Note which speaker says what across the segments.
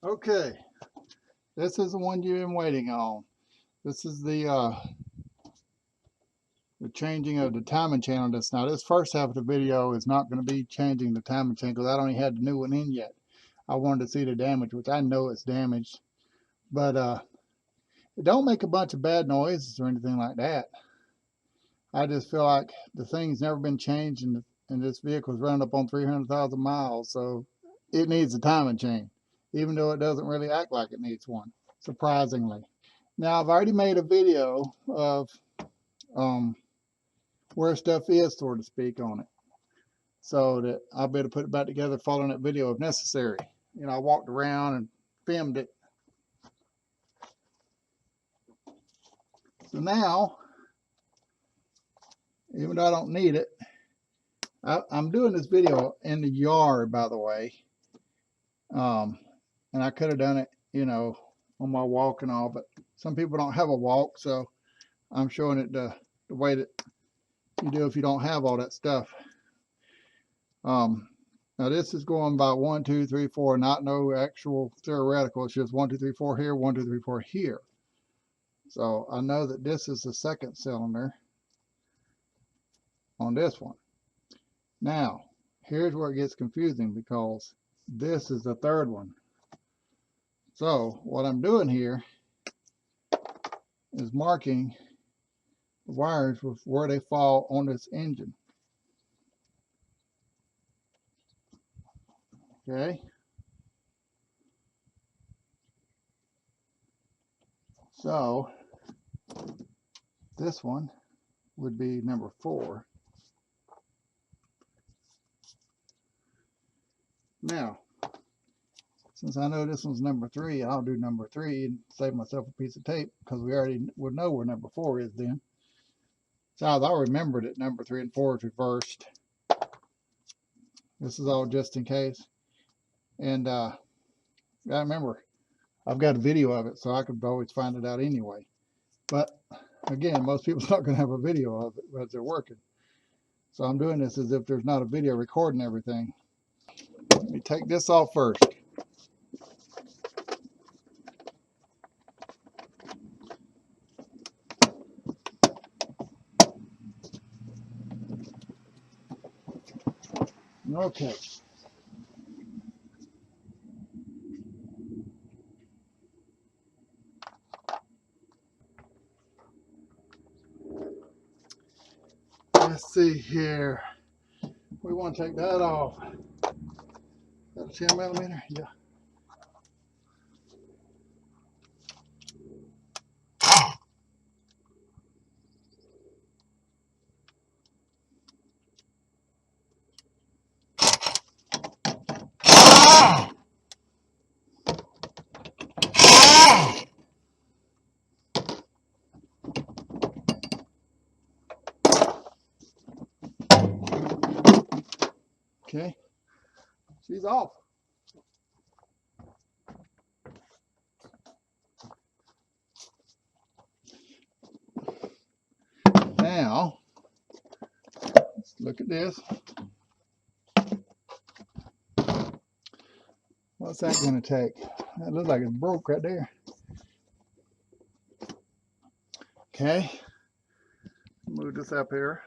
Speaker 1: Okay, this is the one you've been waiting on. This is the changing of the timing chain on this. Now, this first half of the video is not going to be changing the timing chain because I don't even have the new one in yet. I wanted to see the damage, which I know it's damaged, but it don't make a bunch of bad noises or anything like that. I just feel like the thing's never been changed, and this vehicle's running up on 300,000 miles, so it needs a timing chain, even though it doesn't really act like it needs one, surprisingly. Now, I've already made a video of where stuff is, so to speak, on it, so that I'll be able to put it back together following that video if necessary. You know, I walked around and filmed it. So now, even though I don't need it, I'm doing this video in the yard, by the way. And I could have done it, you know, on my walk and all, but some people don't have a walk, so I'm showing it the way that you do if you don't have all that stuff. Now this is going by 1, 2, 3, 4, not no actual theoretical. It's just 1, 2, 3, 4 here, 1, 2, 3, 4 here. So I know that this is the second cylinder on this one. Now, here's where it gets confusing because this is the third one. So what I'm doing here is marking the wires with where they fall on this engine. Okay. So this one would be number 4. Now, since I know this one's number 3, I'll do number 3 and save myself a piece of tape because we already would know where number 4 is then. So I remembered it, number 3 and 4 is reversed. This is all just in case. And I remember, I've got a video of it, so I could always find it out anyway. But again, most people are not going to have a video of it as they're working. So I'm doing this as if there's not a video recording everything. Let me take this off first. Okay. Let's see here. We want to take that off. Is that a 10 millimeter? Yeah. Okay. She's off. Now, let's look at this. What's that going to take? That looks like it's broke right there. Okay. Move this up here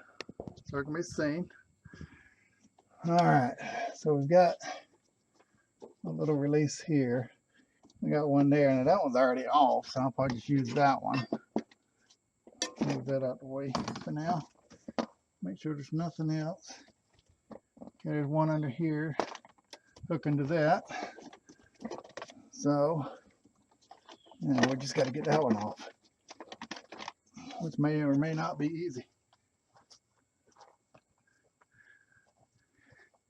Speaker 1: so it can be seen. All right. So we've got a little release here. We got one there, and that one's already off, so I'll probably just use that one. Move that out the way for now. Make sure there's nothing else. Okay, there's one under here hooking to that. So, yeah, we just got to get that one off, which may or may not be easy.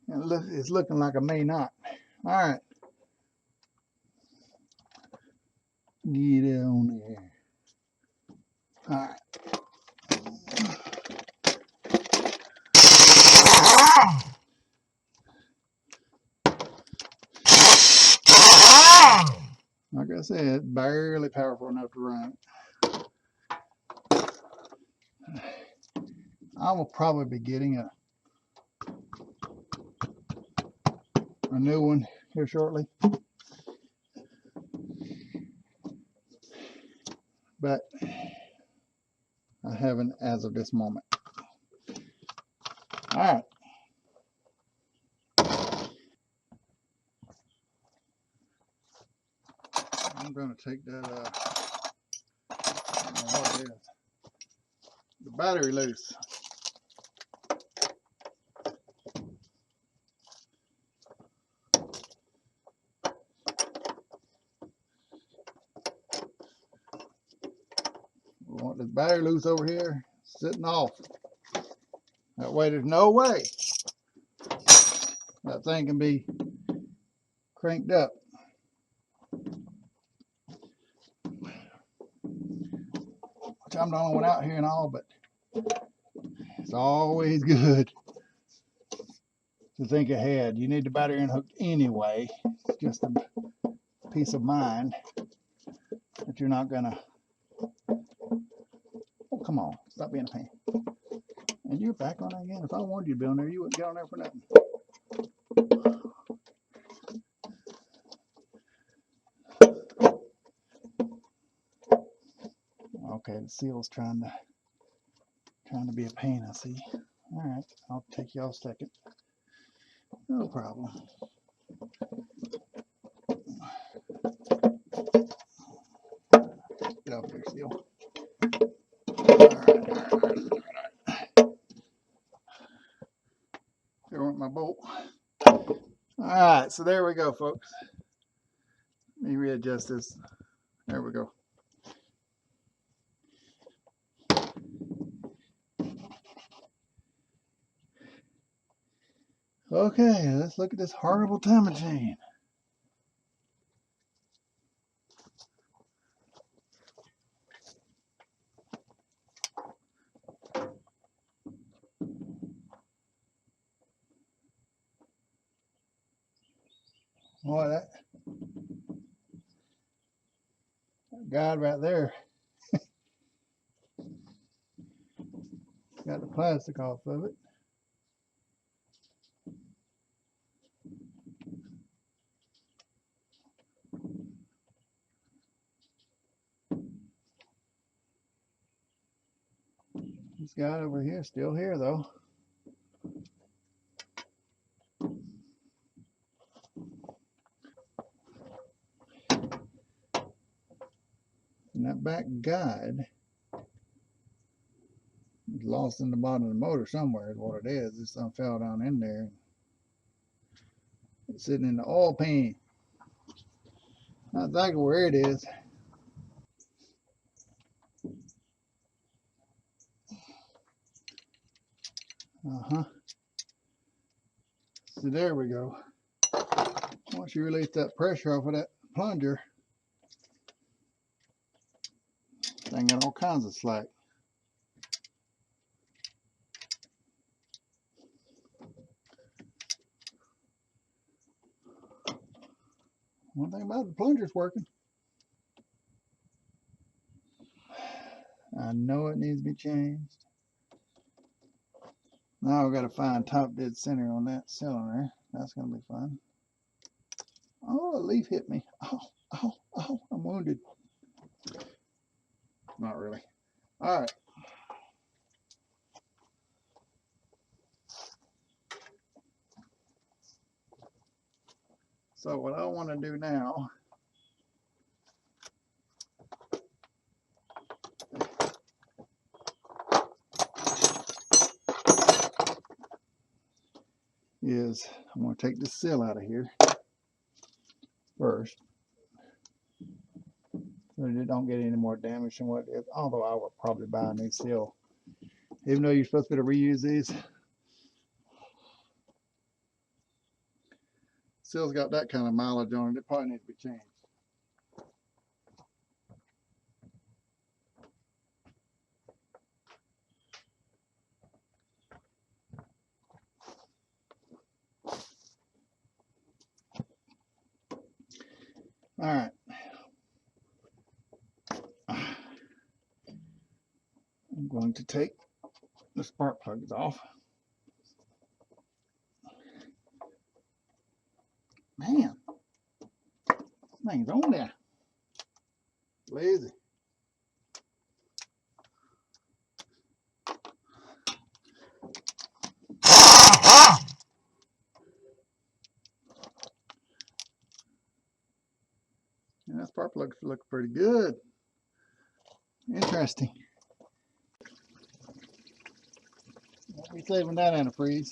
Speaker 1: And look, it's looking like a may not. All right. Get it on there. All right. Like I said, barely powerful enough to run it. I will probably be getting a new one here shortly. but I haven't as of this moment. All right. I'm going to take that, I don't know what it is, the battery loose. We want the battery loose over here, sitting off. That way there's no way that thing can be cranked up. Which I'm the only one out here and all, but it's always good to think ahead. You need the battery unhooked anyway. It's just a peace of mind that you're not gonna, oh, come on, stop being a pain. And you're back on again. If I wanted you to be on there, you wouldn't get on there for nothing. Okay, the seal's trying to be a pain, I see. All right, I'll take y'all a second. No problem. Get off there, seal. There went my bolt. All right, so there we go, folks. Let me readjust this. There we go. Okay, let's look at this horrible time machine. Boy, that guide right there got the plastic off of it. This guy over here is still here though. And that back guide is lost in the bottom of the motor somewhere is what it is. This one fell down in there. It's sitting in the oil pan. Not exactly where it is. So there we go. Once you release that pressure off of that plunger, thing got all kinds of slack. One thing about it, the plunger's working. I know it needs to be changed. Now I've got to find top dead center on that cylinder. That's going to be fun. Oh, a leaf hit me. Oh, oh, oh, I'm wounded. Not really. All right. So what I want to do now is I'm going to take the seal out of here first, so that it don't get any more damage than what it, although I would probably buy a new seal. Even though you're supposed to be able to reuse these, seal's got that kind of mileage on it, it probably needs to be changed. All right. I'm going to take the spark plugs off. Man, this thing's on there. Lazy. And this purple looks pretty good. Interesting. Won't be saving that antifreeze.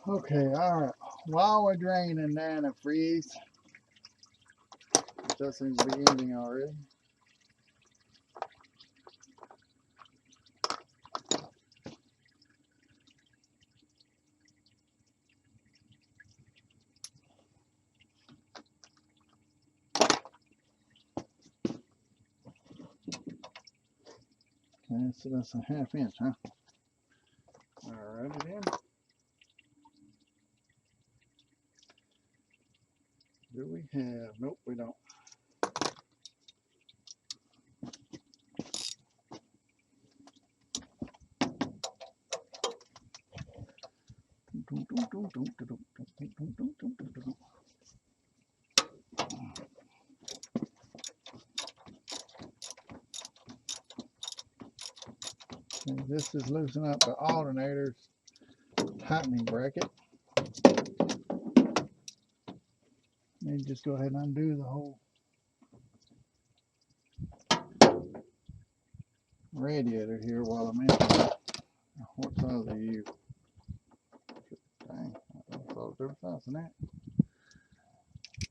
Speaker 1: Okay, alright. While we're draining the antifreeze, that seems to be ending already. Okay, so that's a 1/2 inch, huh? Alrighty then. Do we have? Nope, we don't. Okay, this is loosening up the alternator's tightening bracket. And just go ahead and undo the whole radiator here while I'm in it. What size are you? Dang, I thought there was size in that.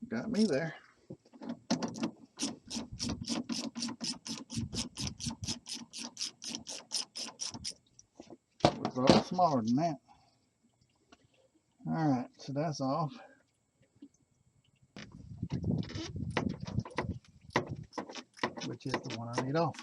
Speaker 1: Got me there. Was a lot smaller than that. Alright, so that's off. Which is the one I need off.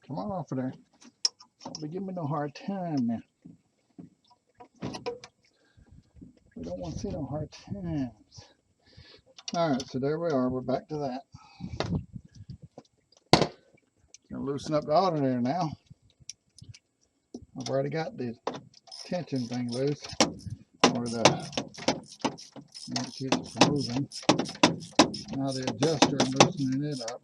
Speaker 1: Come on off of there. Don't be giving me no hard time now. We don't want to see no hard times. Alright, so there we are. We're back to that. Gonna loosen up the alternator now. I've already got the tension thing loose, or the that keeps it from moving. Now the adjuster, I'm loosening it up.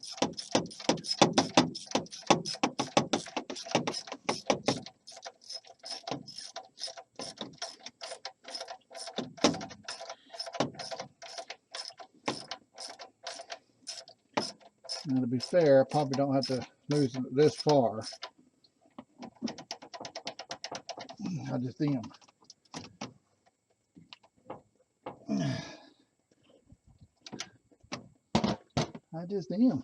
Speaker 1: Now to be fair, I probably don't have to loosen it this far. I just am. I just am.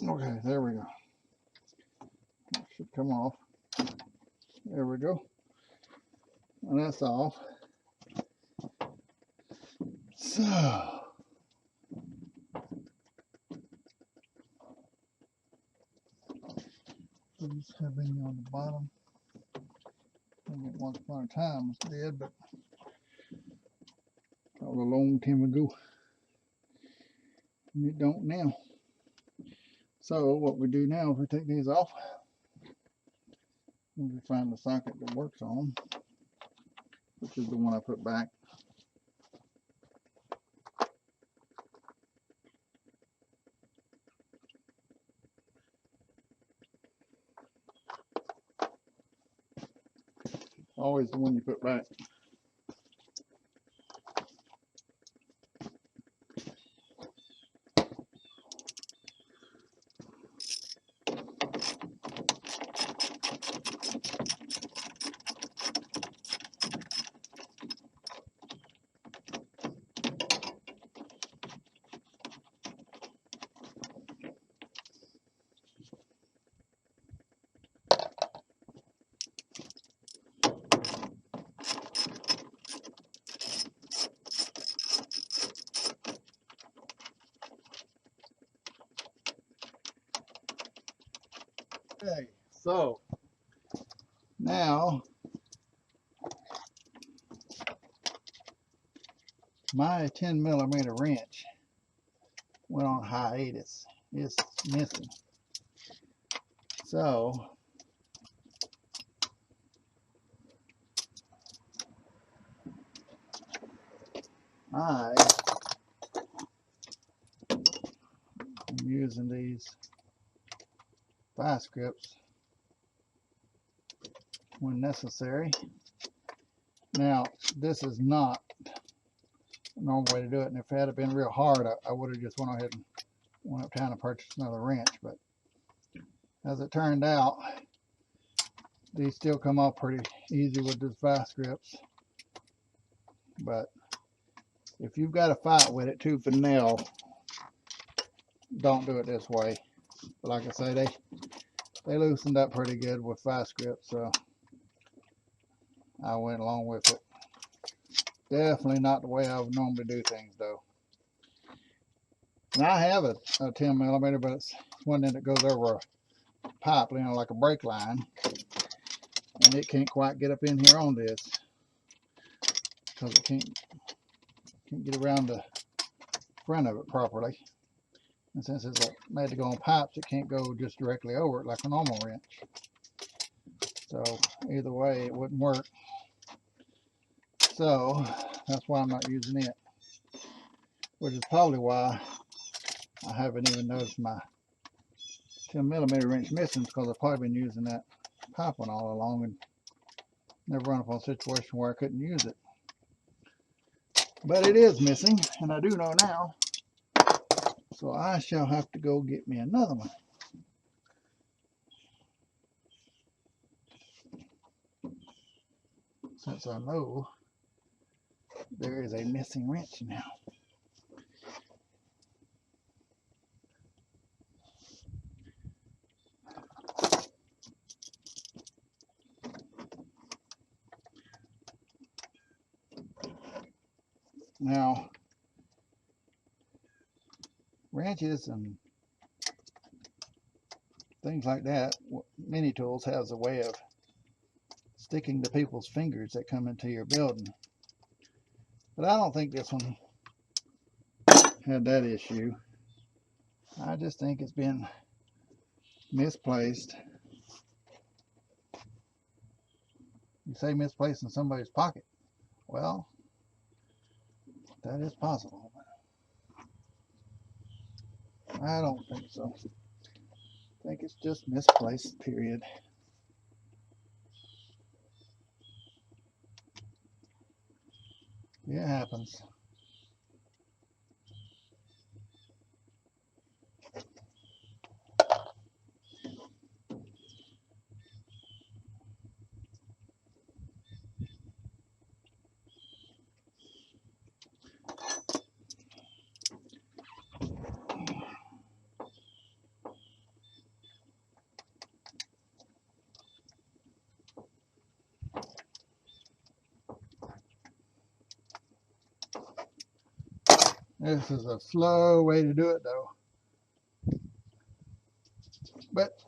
Speaker 1: Okay, there we go. That should come off. There we go. And that's off. So, these have been on the bottom. I think at once upon a time was dead, but probably a long time ago. And it don't now. So what we do now is we take these off. And we find the socket that works on, which is the one I put back. Always the one you put back. Okay, so now my 10mm wrench went on hiatus. It's missing. So I'm using these vice grips when necessary. Now, this is not a normal way to do it, and if it had been real hard, I would have just went ahead and went uptown and purchased another wrench. But as it turned out, these still come off pretty easy with these vice grips. But if you've got to fight with it tooth and nail, don't do it this way. But like I say, they loosened up pretty good with vice grips, so I went along with it. Definitely not the way I would normally do things, though. And I have a 10mm, but it's one that goes over a pipe, you know, like a brake line, and it can't quite get up in here on this because it can't get around the front of it properly. And since it's made to go on pipes, it can't go just directly over it like a normal wrench. So either way, it wouldn't work. So that's why I'm not using it, which is probably why I haven't even noticed my 10mm wrench missing, because I've probably been using that pipe one all along and never run upon a situation where I couldn't use it. But it is missing, and I do know now, so I shall have to go get me another one. Since I know there is a missing wrench now. Now, wrenches and things like that, mini tools has a way of sticking to people's fingers that come into your building. But I don't think this one had that issue. I just think it's been misplaced. You say misplaced in somebody's pocket. Well, that is possible. I don't think so. I think it's just misplaced, period. Yeah, it happens. This is a slow way to do it, though. But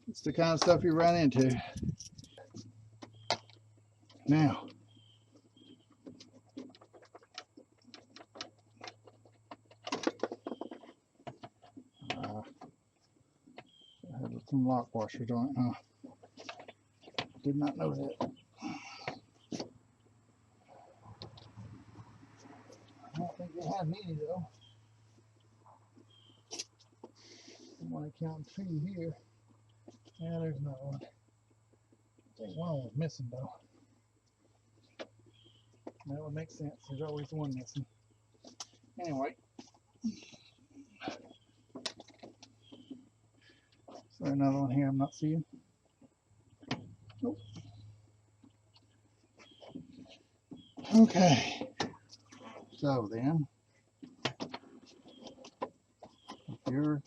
Speaker 1: it's the kind of stuff you run into. Now, I had some lock washers on it, huh? Did not know that. I don't think they have many, though. I want to count two here. Yeah, there's another one. I think one was missing, though. That would make sense. There's always one missing. Anyway. Is there another one here I'm not seeing? Nope. Okay. So then, if you're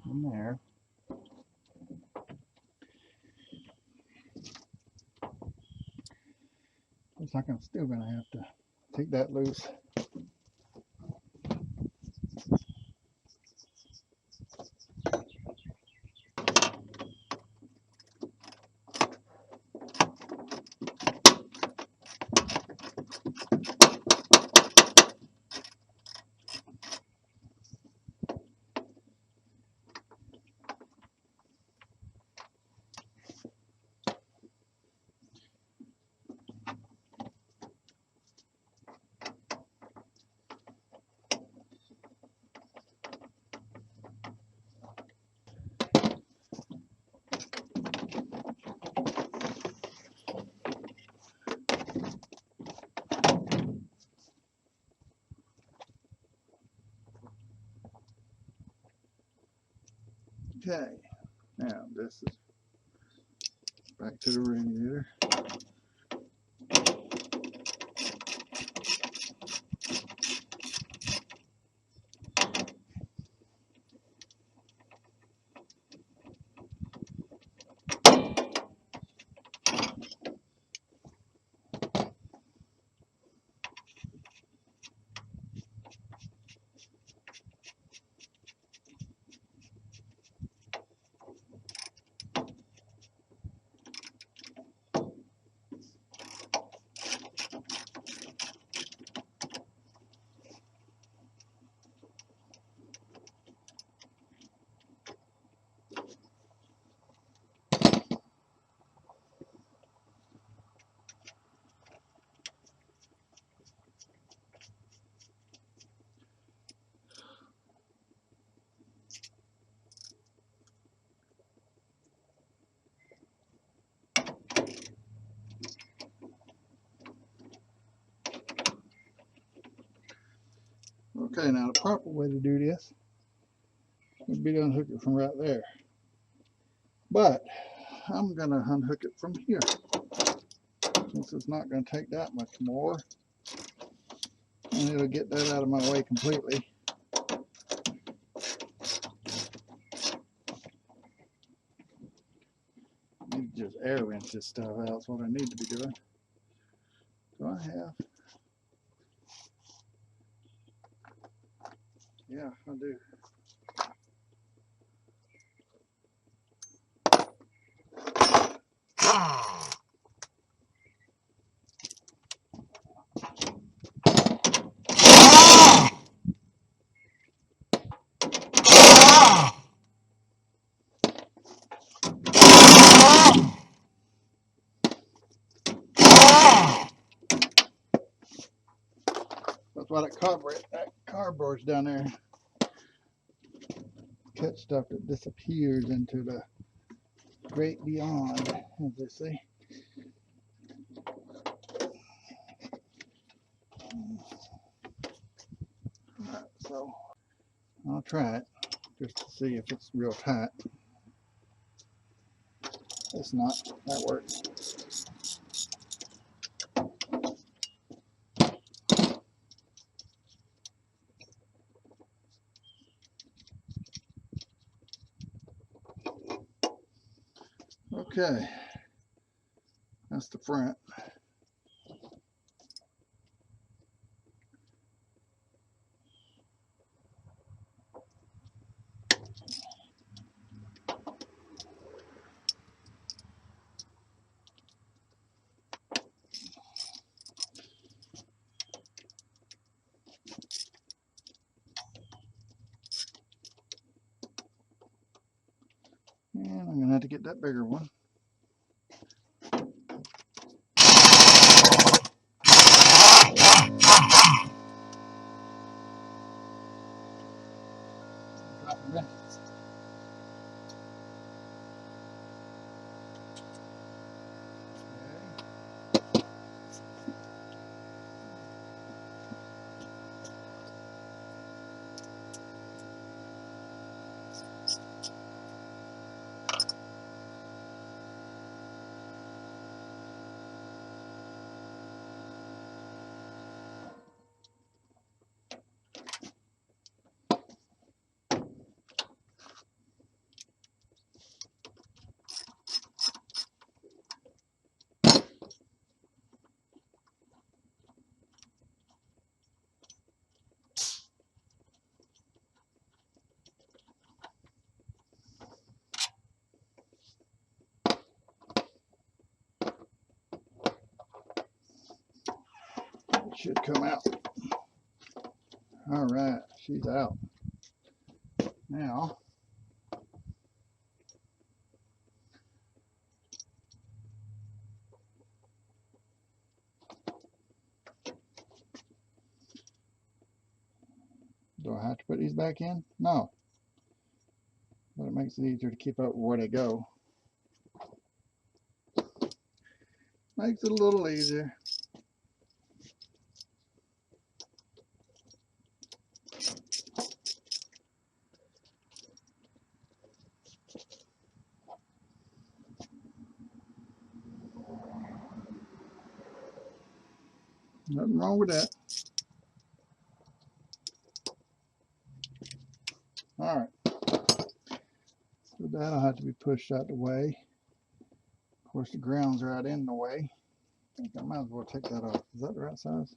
Speaker 1: in there, looks like I'm still going to have to take that loose. Okay, now this is back to the radiator. Okay, now the proper way to do this would be to unhook it from right there. But I'm going to unhook it from here, since it's not going to take that much more. And it'll get that out of my way completely. I need to just air wrench this stuff out. That's what I need to be doing. Do I have? Yeah, I do. That's why that cardboard's down there. Catch stuff that disappears into the great beyond, as they say. Alright, so I'll try it just to see if it's real tight. It's not. That works. Okay, that's the front. And I'm going to have to get that bigger one. Dropping wrenches. It should come out. All right, she's out. Now, do I have to put these back in? No. But it makes it easier to keep up where they go. Makes it a little easier. Nothing wrong with that. All right. So that'll have to be pushed out the way. Of course, the ground's right in the way. I think I might as well take that off. Is that the right size?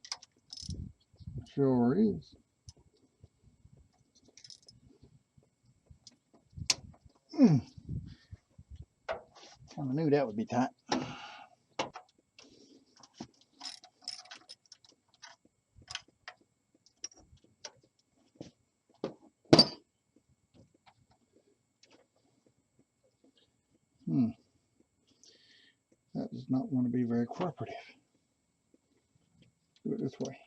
Speaker 1: Sure is. Kind of knew that would be tight. That does not want to be very cooperative. Do it this way.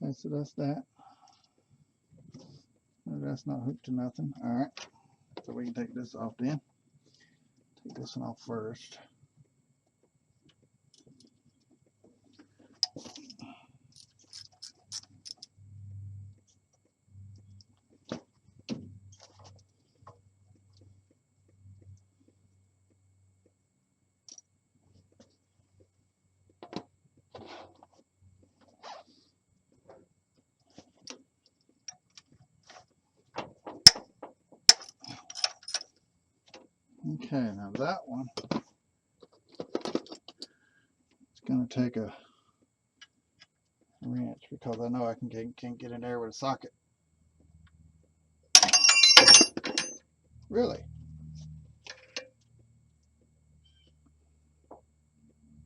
Speaker 1: Okay, so that's that. That's not hooked to nothing. All right, so we can take this off then. Take this one off first. Okay, now that one is going to take a wrench because I know I can't get in there with a socket. Really?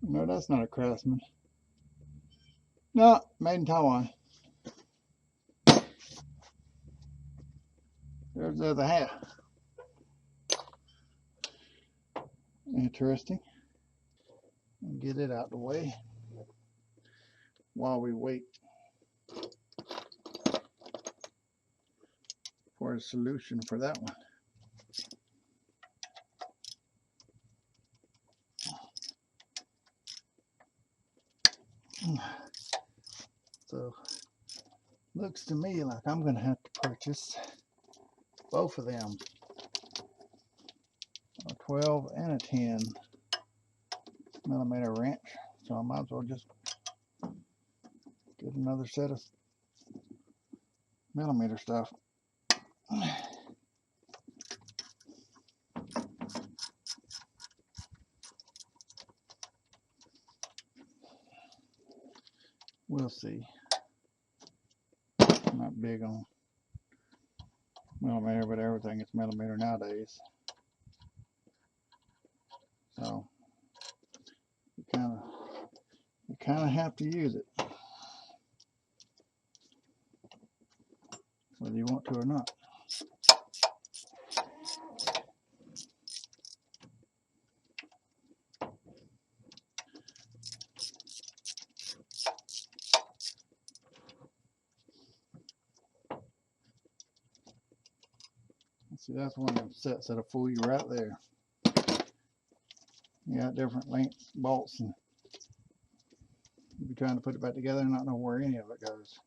Speaker 1: No, that's not a Craftsman. No, made in Taiwan. There's the other half. Interesting. And get it out the way while we wait for a solution for that one. So looks to me like I'm going to have to purchase both of them, a 12 and a 10 millimeter wrench. So I might as well just get another set of millimeter stuff. We'll see. I'm not big on millimeter, but everything is millimeter nowadays. So you kind of have to use it, whether you want to or not. See, that's one of them sets that'll fool you right there. You got different lengths, bolts, and you'll be trying to put it back together and not know where any of it goes.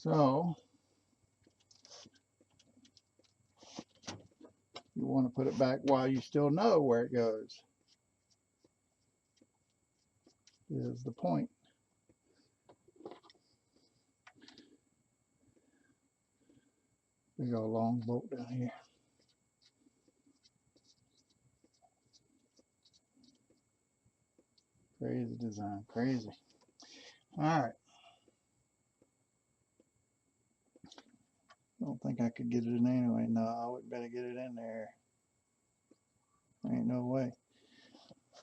Speaker 1: So you want to put it back while you still know where it goes, is the point. We got a long bolt down here. Crazy design, crazy. All right. I don't think I could get it in anyway. No, I would better get it in there. Ain't no way.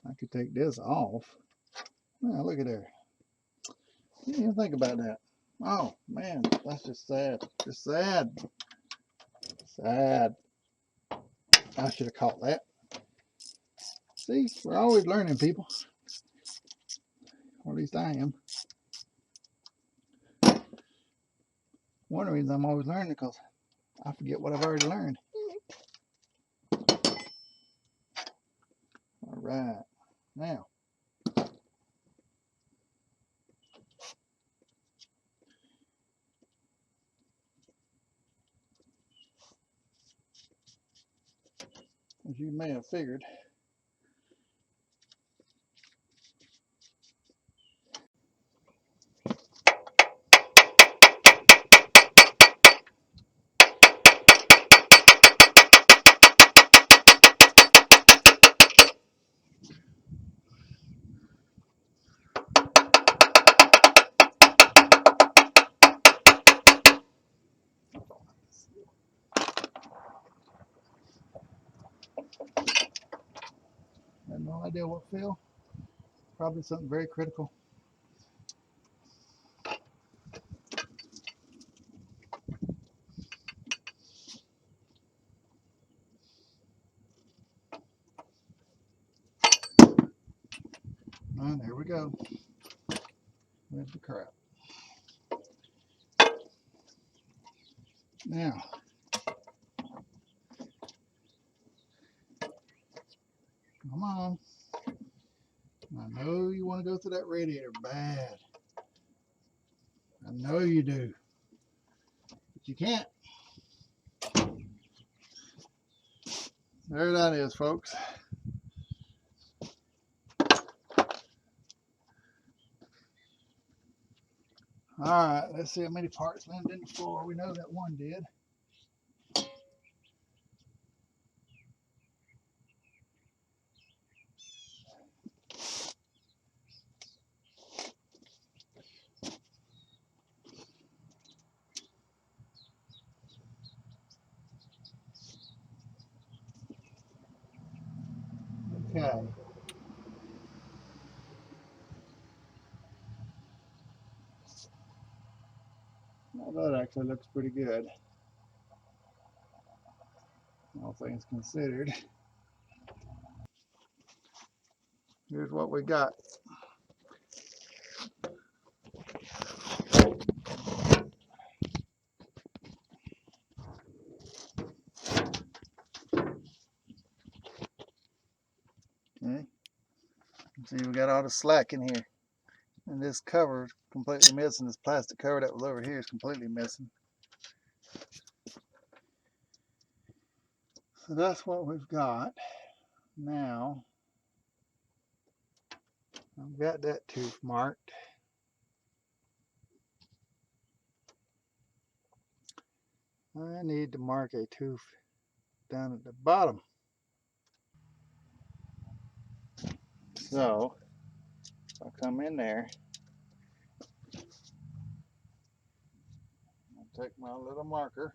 Speaker 1: I could take this off. Man, look at there. Didn't even think about that. Oh, man, that's just sad. Just sad. Sad. I should have caught that. See, we're always learning, people. Or at least I am. One of the reasons I'm always learning because I forget what I've already learned. All right. Now, as you may have figured, I have no idea what fell. Probably something very critical. Oh, there we go. There's the crap. Now, come on. I know you want to go through that radiator bad. I know you do. But you can't. There that is, folks. All right, let's see how many parts landed in the floor. We know that one did. Okay. Well, that actually looks pretty good, all things considered. Here's what we got. Okay. See, we got all the slack in here. And this cover is completely missing. This plastic cover that was over here is completely missing. So that's what we've got. Now, I've got that tooth marked. I need to mark a tooth down at the bottom. So, I'll come in there. I'll take my little marker.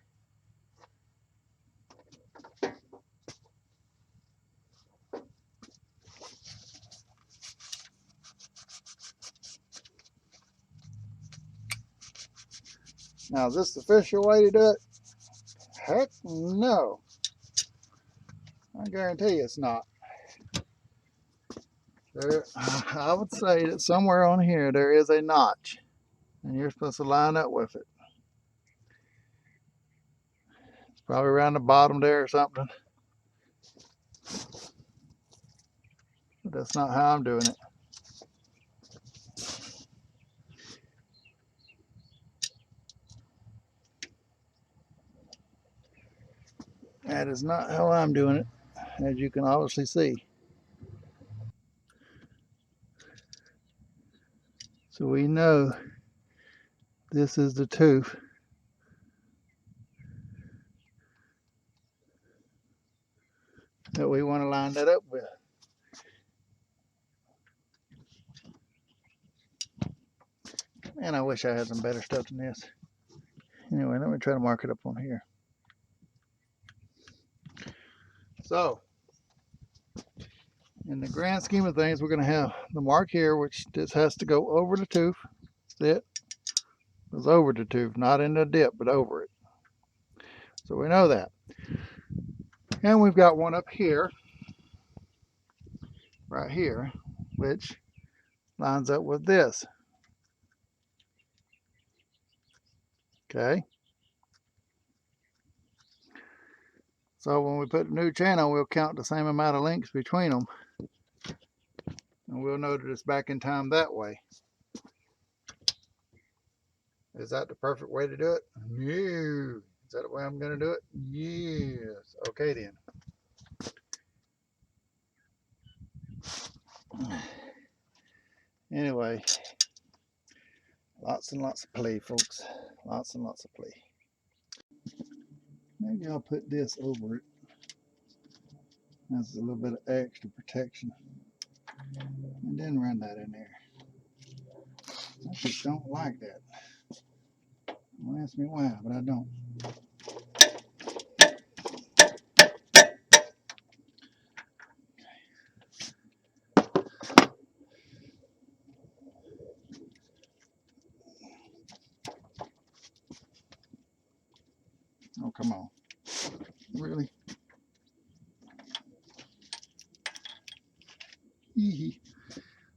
Speaker 1: Now, is this the official way to do it? Heck no. I guarantee you it's not. There, I would say that somewhere on here there is a notch, and you're supposed to line up with it. It's probably around the bottom there or something. But that's not how I'm doing it. That is not how I'm doing it, as you can obviously see. So we know this is the tooth that we want to line that up with. And I wish I had some better stuff than this. Anyway, let me try to mark it up on here. So, in the grand scheme of things, we're going to have the mark here, which this has to go over the tooth. It goes over the tooth, not in the dip, but over it. So we know that. And we've got one up here, right here, which lines up with this. Okay. So when we put a new channel, we'll count the same amount of links between them. And we'll know that it's back in time that way. Is that the perfect way to do it? No. Is that the way I'm going to do it? Yes. Okay then. Anyway, lots and lots of play, folks. Lots and lots of play. Maybe I'll put this over it. That's a little bit of extra protection. And then run that in there. I just don't like that. Don't ask me why, but I don't. Oh, come on. Really? Hee.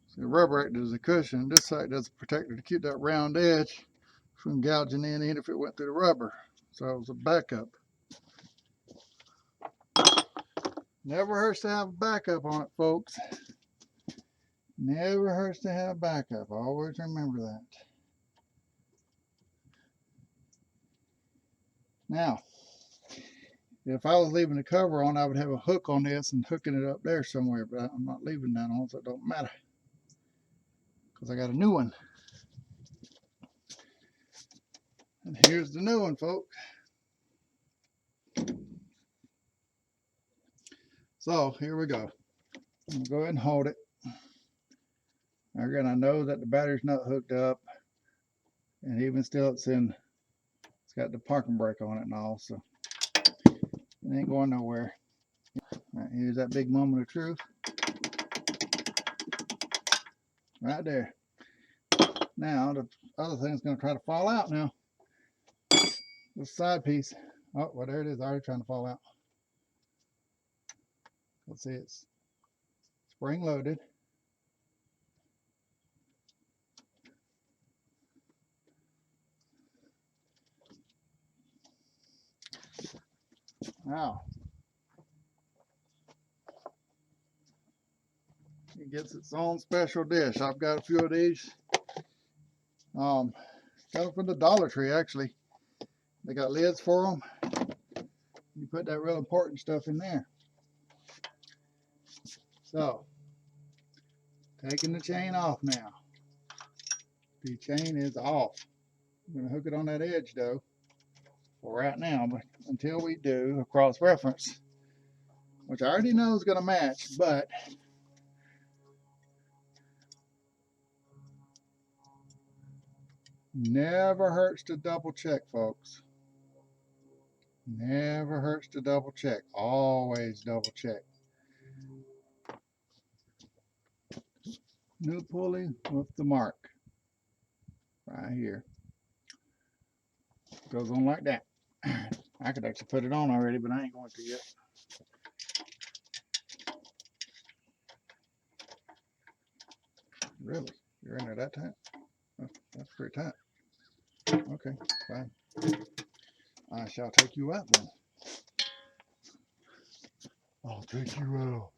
Speaker 1: So the rubber acts as a cushion. This side does a protector to keep that round edge from gouging in if it went through the rubber. So it was a backup. Never hurts to have a backup on it, folks. Never hurts to have a backup. Always remember that. Now, if I was leaving the cover on, I would have a hook on this and hooking it up there somewhere, but I'm not leaving that on, so it don't matter. Because I got a new one. And here's the new one, folks. So here we go. I'm going to go ahead and hold it. Again, I know that the battery's not hooked up. And even still, it's got the parking brake on it and all, so it ain't going nowhere. All right, here's that big moment of truth. Right there. Now, the other thing's going to try to fall out now. This side piece. Oh, well, there it is. Already trying to fall out. Let's see, it's spring loaded. Now, it gets its own special dish. I've got a few of these. Got them from the Dollar Tree, actually. They got lids for them. You put that real important stuff in there. So, taking the chain off now. The chain is off. I'm going to hook it on that edge, though, for right now. But until we do a cross reference, which I already know is going to match, but never hurts to double check, folks. Never hurts to double check. Always double check. New pulley with the mark right here. Goes on like that. I could actually put it on already, but I ain't going to yet. Really? You're in there that tight? Oh, that's pretty tight. Okay, fine. I shall take you out then. I'll take you out.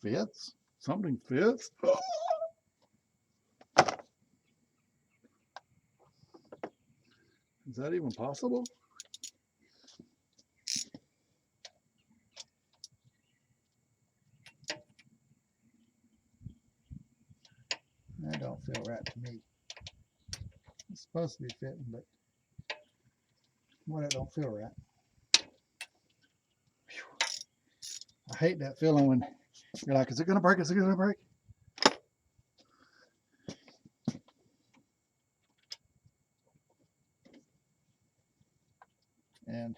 Speaker 1: fits. Something fits. Is that even possible? That don't feel right to me. It's supposed to be fitting, but well, that don't feel right. I hate that feeling when you're like, is it gonna break? Is it gonna break? And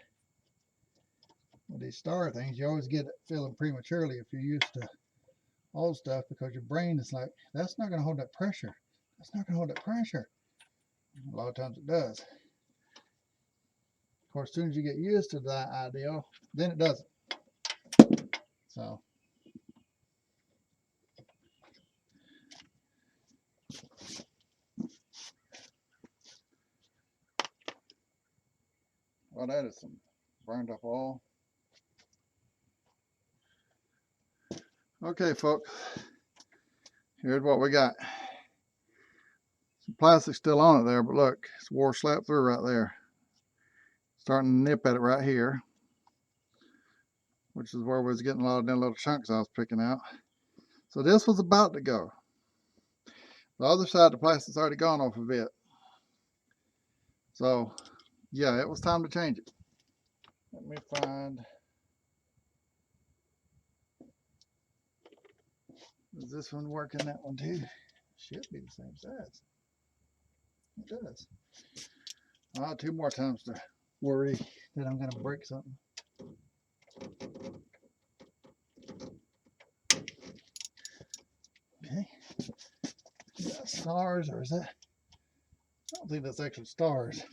Speaker 1: with these star things, you always get it feeling prematurely if you're used to old stuff, because your brain is like, that's not gonna hold that pressure. That's not gonna hold that pressure. A lot of times it does. Of course, as soon as you get used to that idea, then it doesn't. So well, that is some burned up oil. Okay, folks, here's what we got. Some plastic still on it there, but look, it's wore slap through right there. Starting to nip at it right here, which is where we was getting a lot of them little chunks I was picking out. So this was about to go. The other side, the plastic's already gone off a bit. So yeah, it was time to change it. Let me find, does this one work in that one too? Should be the same size. It does. Two more times to worry that I'm gonna break something. Okay. Is that stars, or is that? I don't think that's actually stars.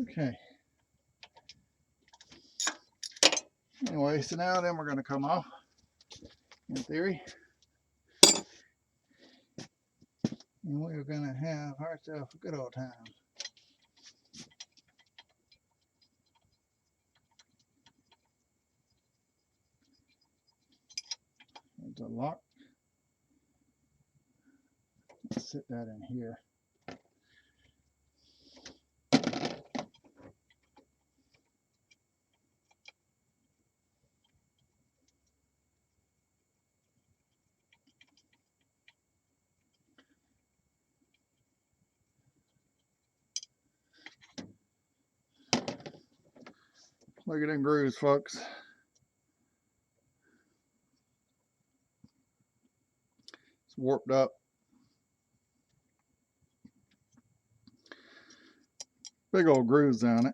Speaker 1: Okay. Anyway, so now then we're going to come off, in theory. And we're going to have ourselves a good old time. There's a lock. Let's sit that in here. Look at them grooves, folks. It's warped up. Big old grooves down it.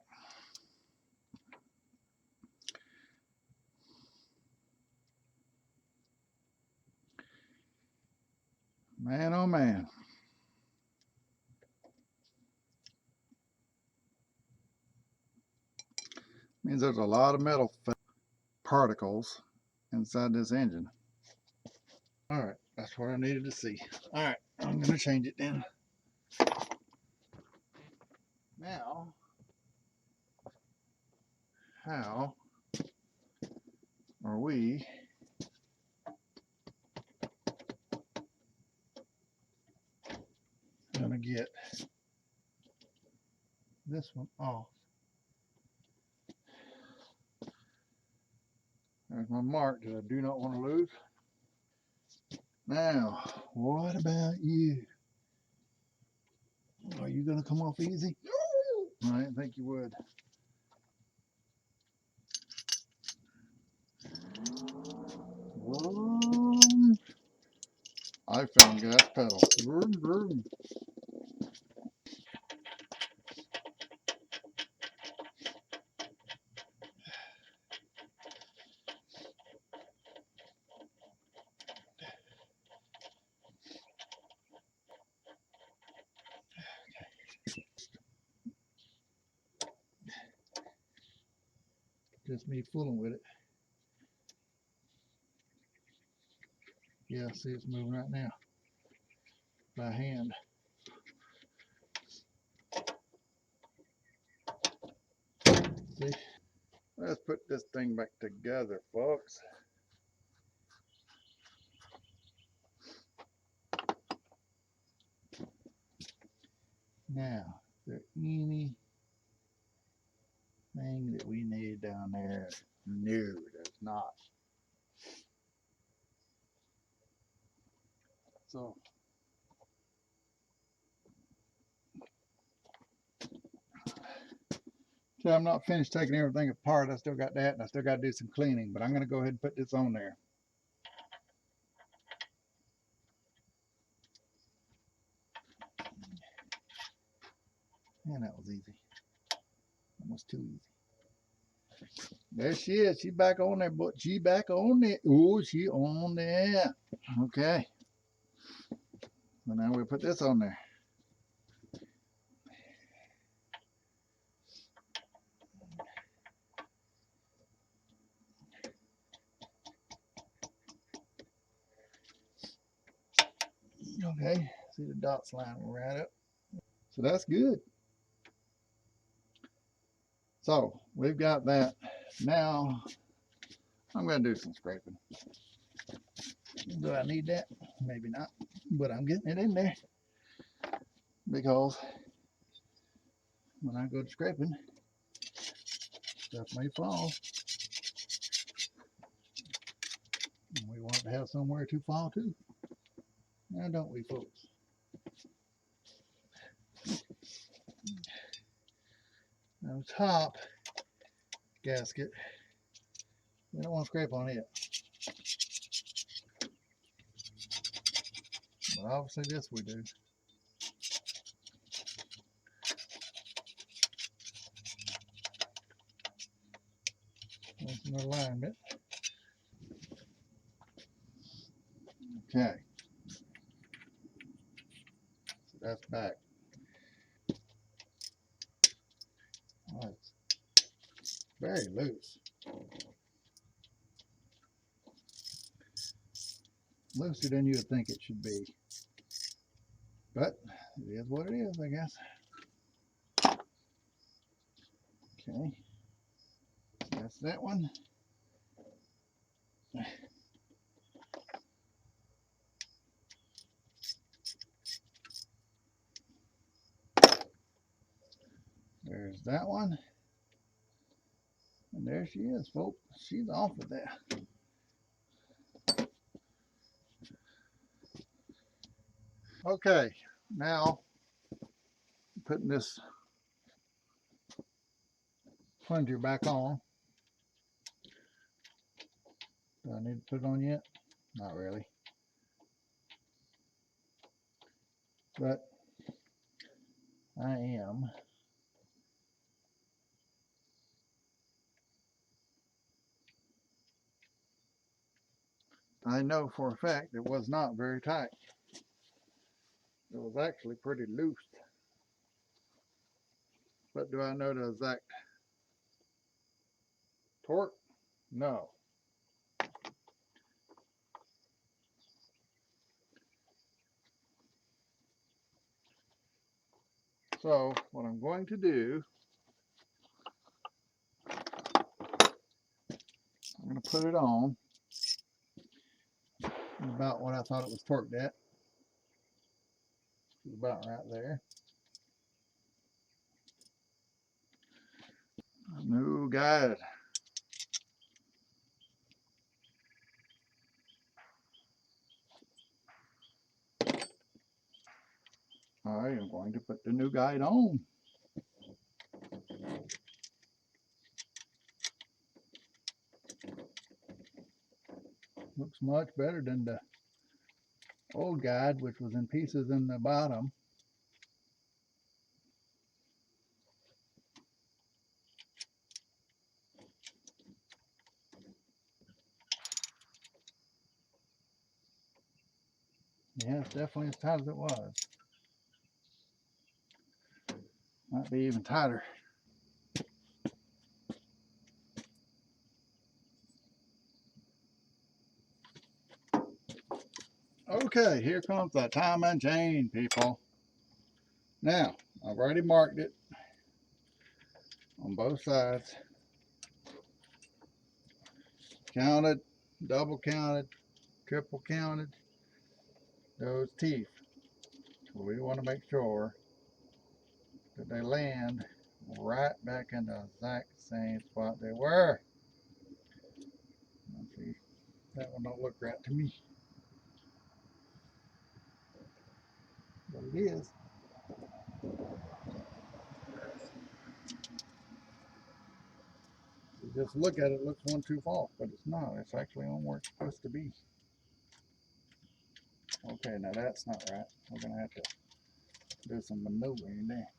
Speaker 1: Man, oh man. Means there's a lot of metal particles inside this engine. All right, that's what I needed to see. All right, I'm going to change it then. Now, how are we going to get this one off? There's my mark that I do not want to lose. Now, what about you? Are you going to come off easy? I didn't think you would. I found gas pedal. Vroom, vroom. Just me fooling with it. Yeah, see, it's moving right now by hand. See? Let's put this thing back together, folks. Now, is there anything that we need down there? No, there's not. So, I'm not finished taking everything apart. I still got that, and I still got to do some cleaning, but I'm going to go ahead and put this on there. Man, that was easy. Almost too easy. There she is. She back on there, but she back on there. Oh, she on there. Okay. So now we'll put this on there. Okay. See the dots line right up. So that's good. So we've got that. Now I'm going to do some scraping. Do I need that? Maybe not, but I'm getting it in there because when I go to scraping, stuff may fall. And we want to have somewhere to fall to. Now, don't we, folks? Now, the top gasket, we don't want to scrape on it. But obviously this we do. That's an alignment. Okay. So that's back. Oh, it's very loose. Looser than you would think it should be. But it is what it is, I guess. Okay. That's that one. There's that one. And there she is, folks. She's off of there. Okay, now putting this plunger back on. Do I need to put it on yet? Not really. But I am. I know for a fact it was not very tight. It was actually pretty loose. But do I know the exact torque? No. So what I'm going to do, I'm going to put it on about what I thought it was torqued at. It's about right there. No, guys. I am going to put the new guide on. Looks much better than the old guide, which was in pieces in the bottom. Yeah, it's definitely as tight as it was. Might be even tighter. Okay, here comes the time and chain, people. Now, I've already marked it on both sides. counted, double counted, triple counted those teeth. So we want to make sure that they land right back in the exact same spot they were. Let's see, that one don't look right to me, but it is. You just look at it, it looks one tooth off, but it's not. It's actually on where it's supposed to be. Okay, now that's not right. We're gonna have to do some maneuvering there.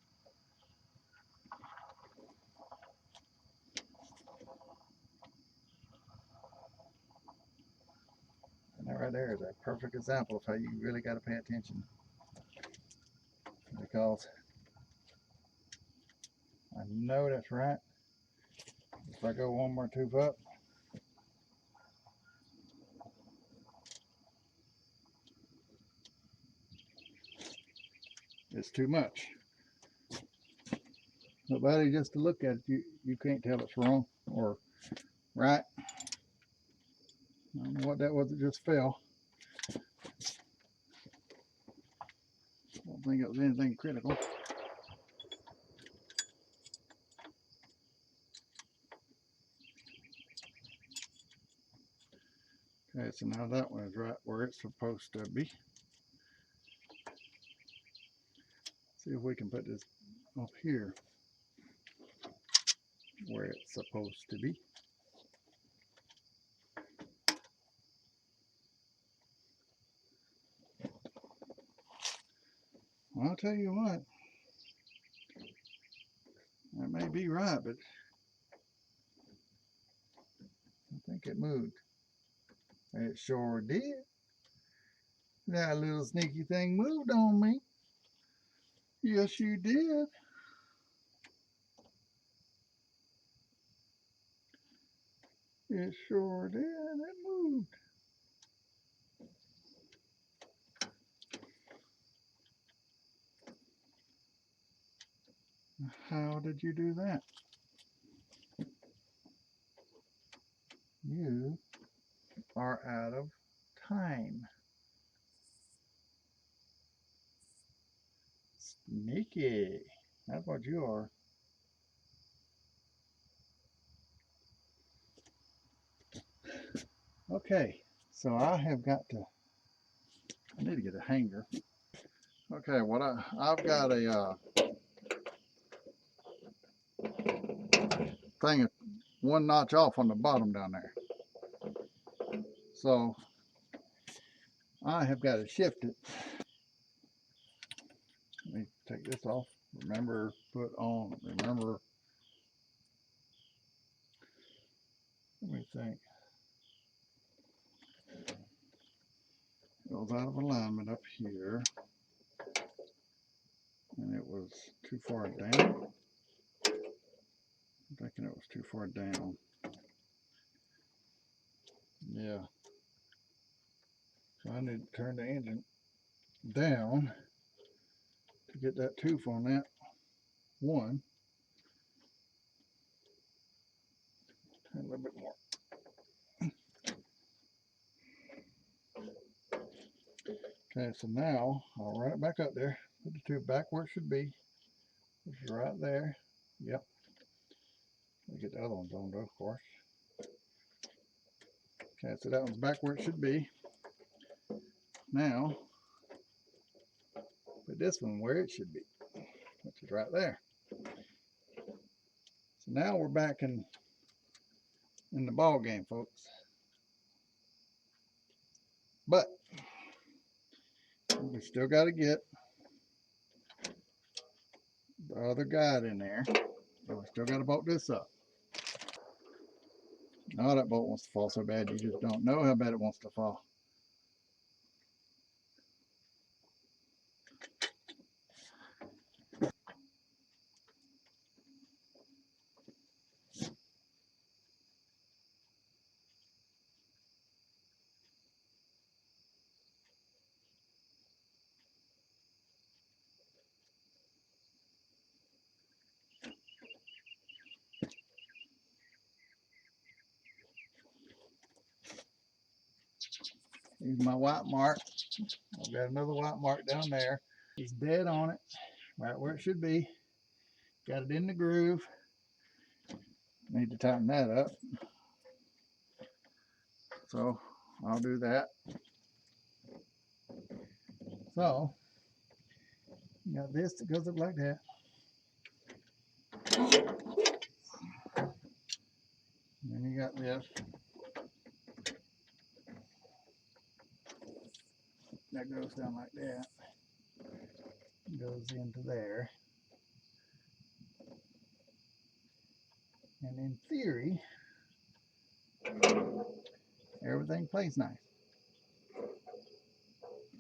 Speaker 1: And that right there is a perfect example of how you really got to pay attention, because I know that's right. If I go one more tooth up, it's too much. But buddy, just to look at it, you can't tell it's wrong or right. I don't know what that was, it just fell. I don't think it was anything critical. Okay, so now that one is right where it's supposed to be. See if we can put this up here where it's supposed to be. Well, I'll tell you what, that may be right, but I think it moved. It sure did. That little sneaky thing moved on me. Yes, you did. It sure did. It moved. How did you do that? You are out of time. Sneaky. That's what you are. Okay, so I have got to, I need to get a hanger. Okay, what I've got a thing, one notch off on the bottom down there. So I have got to shift it. Let me take this off. Remember, put on, remember. Let me think. It was out of alignment up here. And it was too far down. I'm thinking it was too far down. Yeah. So I need to turn the engine down to get that tooth on that one. Turn a little bit more. Okay, so now I'll run it back up there. Put the tooth back where it should be. Which is right there. Yep. Let me get the other ones on though, of course. Okay, so that one's back where it should be. Now, put this one where it should be, which is right there. So now we're back in the ball game, folks. But we still got to get the other guide in there. So we still got to bolt this up. Now that bolt wants to fall so bad, you just don't know how bad it wants to fall. Here's my white mark. I've got another white mark down there. It's dead on it, right where it should be. Got it in the groove. Need to tighten that up. So I'll do that. So you got this that goes up like that. And then you got this. That goes down like that. Goes into there. And in theory, everything plays nice.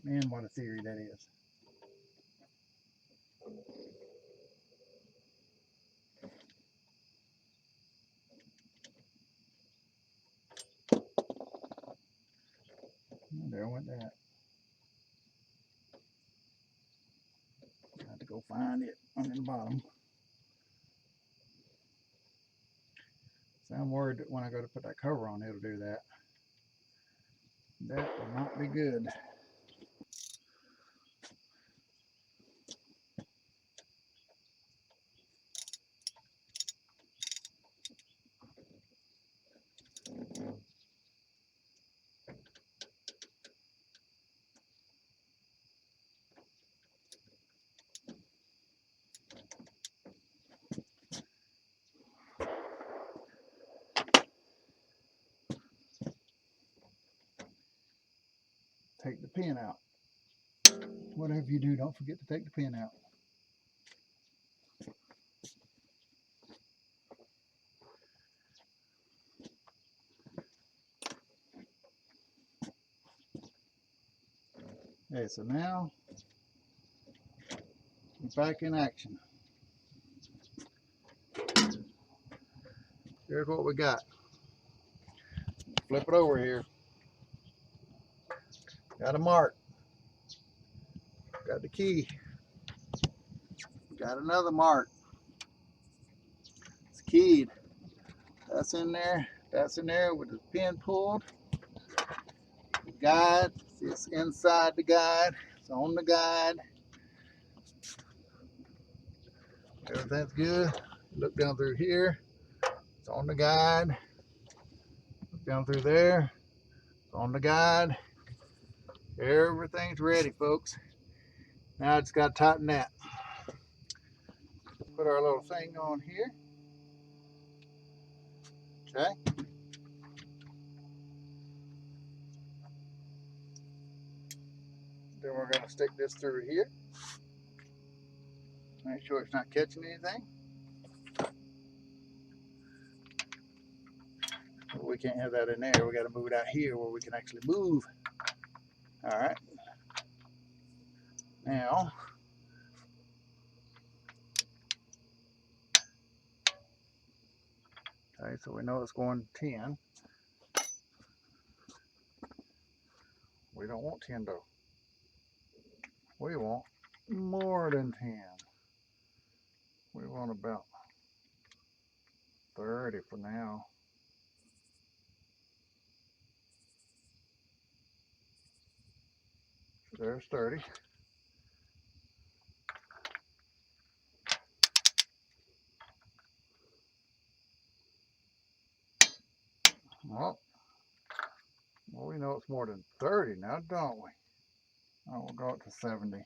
Speaker 1: Man, what a theory that is. And there went that. I have to go find it on the bottom. So I'm worried that when I go to put that cover on, it'll do that. That will not be good. Take the pin out. Whatever you do, don't forget to take the pin out. Okay, so now we're back in action. Here's what we got. Flip it over here. Got a mark. Got the key. Got another mark. It's keyed. That's in there. That's in there with the pin pulled. The guide. It's inside the guide. It's on the guide. Everything's good. Look down through here. It's on the guide. Look down through there. It's on the guide. Everything's ready, folks. Now I just got to tighten that. Put our little thing on here. Okay. Then we're going to stick this through here. Make sure it's not catching anything. We can't have that in there. We got to move it out here where we can actually move. All right. Now, okay, so we know it's going 10. We don't want 10 though. We want more than 10. We want about 30 for now. So there's 30. Well, we know it's more than 30 now, don't we? Oh, we'll go up to 70.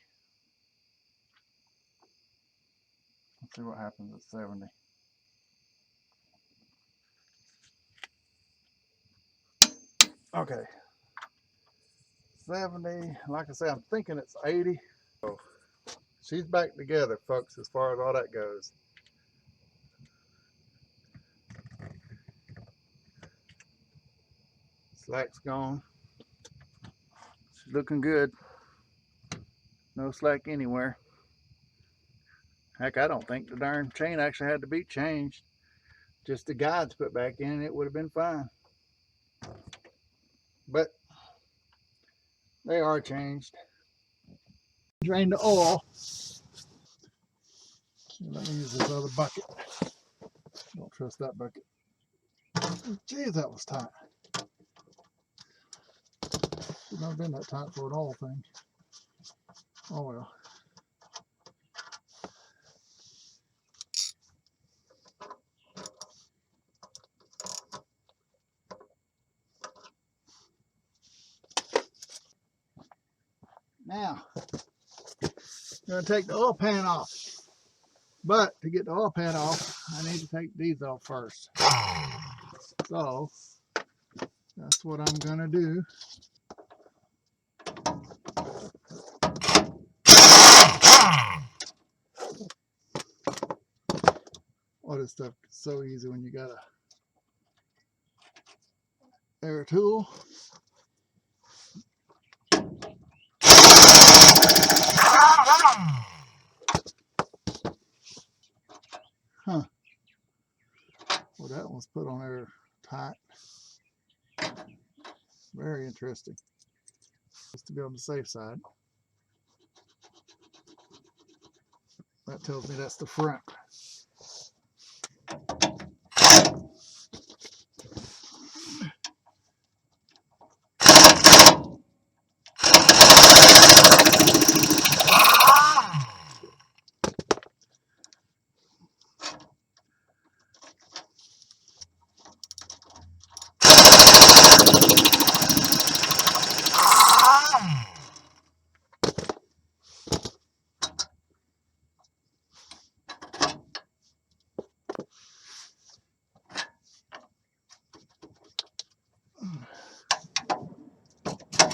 Speaker 1: Let's see what happens at 70. Okay. 70, like I say, I'm thinking it's 80. So she's back together, folks, as far as all that goes. Slack's gone. She's looking good. No slack anywhere. Heck, I don't think the darn chain actually had to be changed. Just the guides put back in and it would have been fine. But they are changed. Drain the oil. Let me use this other bucket. Don't trust that bucket. Geez, that was tight. It's not been that tight for an oil thing. Oh well. Now, I'm going to take the oil pan off. But to get the oil pan off, I need to take these off first. So, that's what I'm going to do. All this stuff is so easy when you got a air tool. Huh. Well, that one's put on there tight. Very interesting. Just to be on the safe side. That tells me that's the front.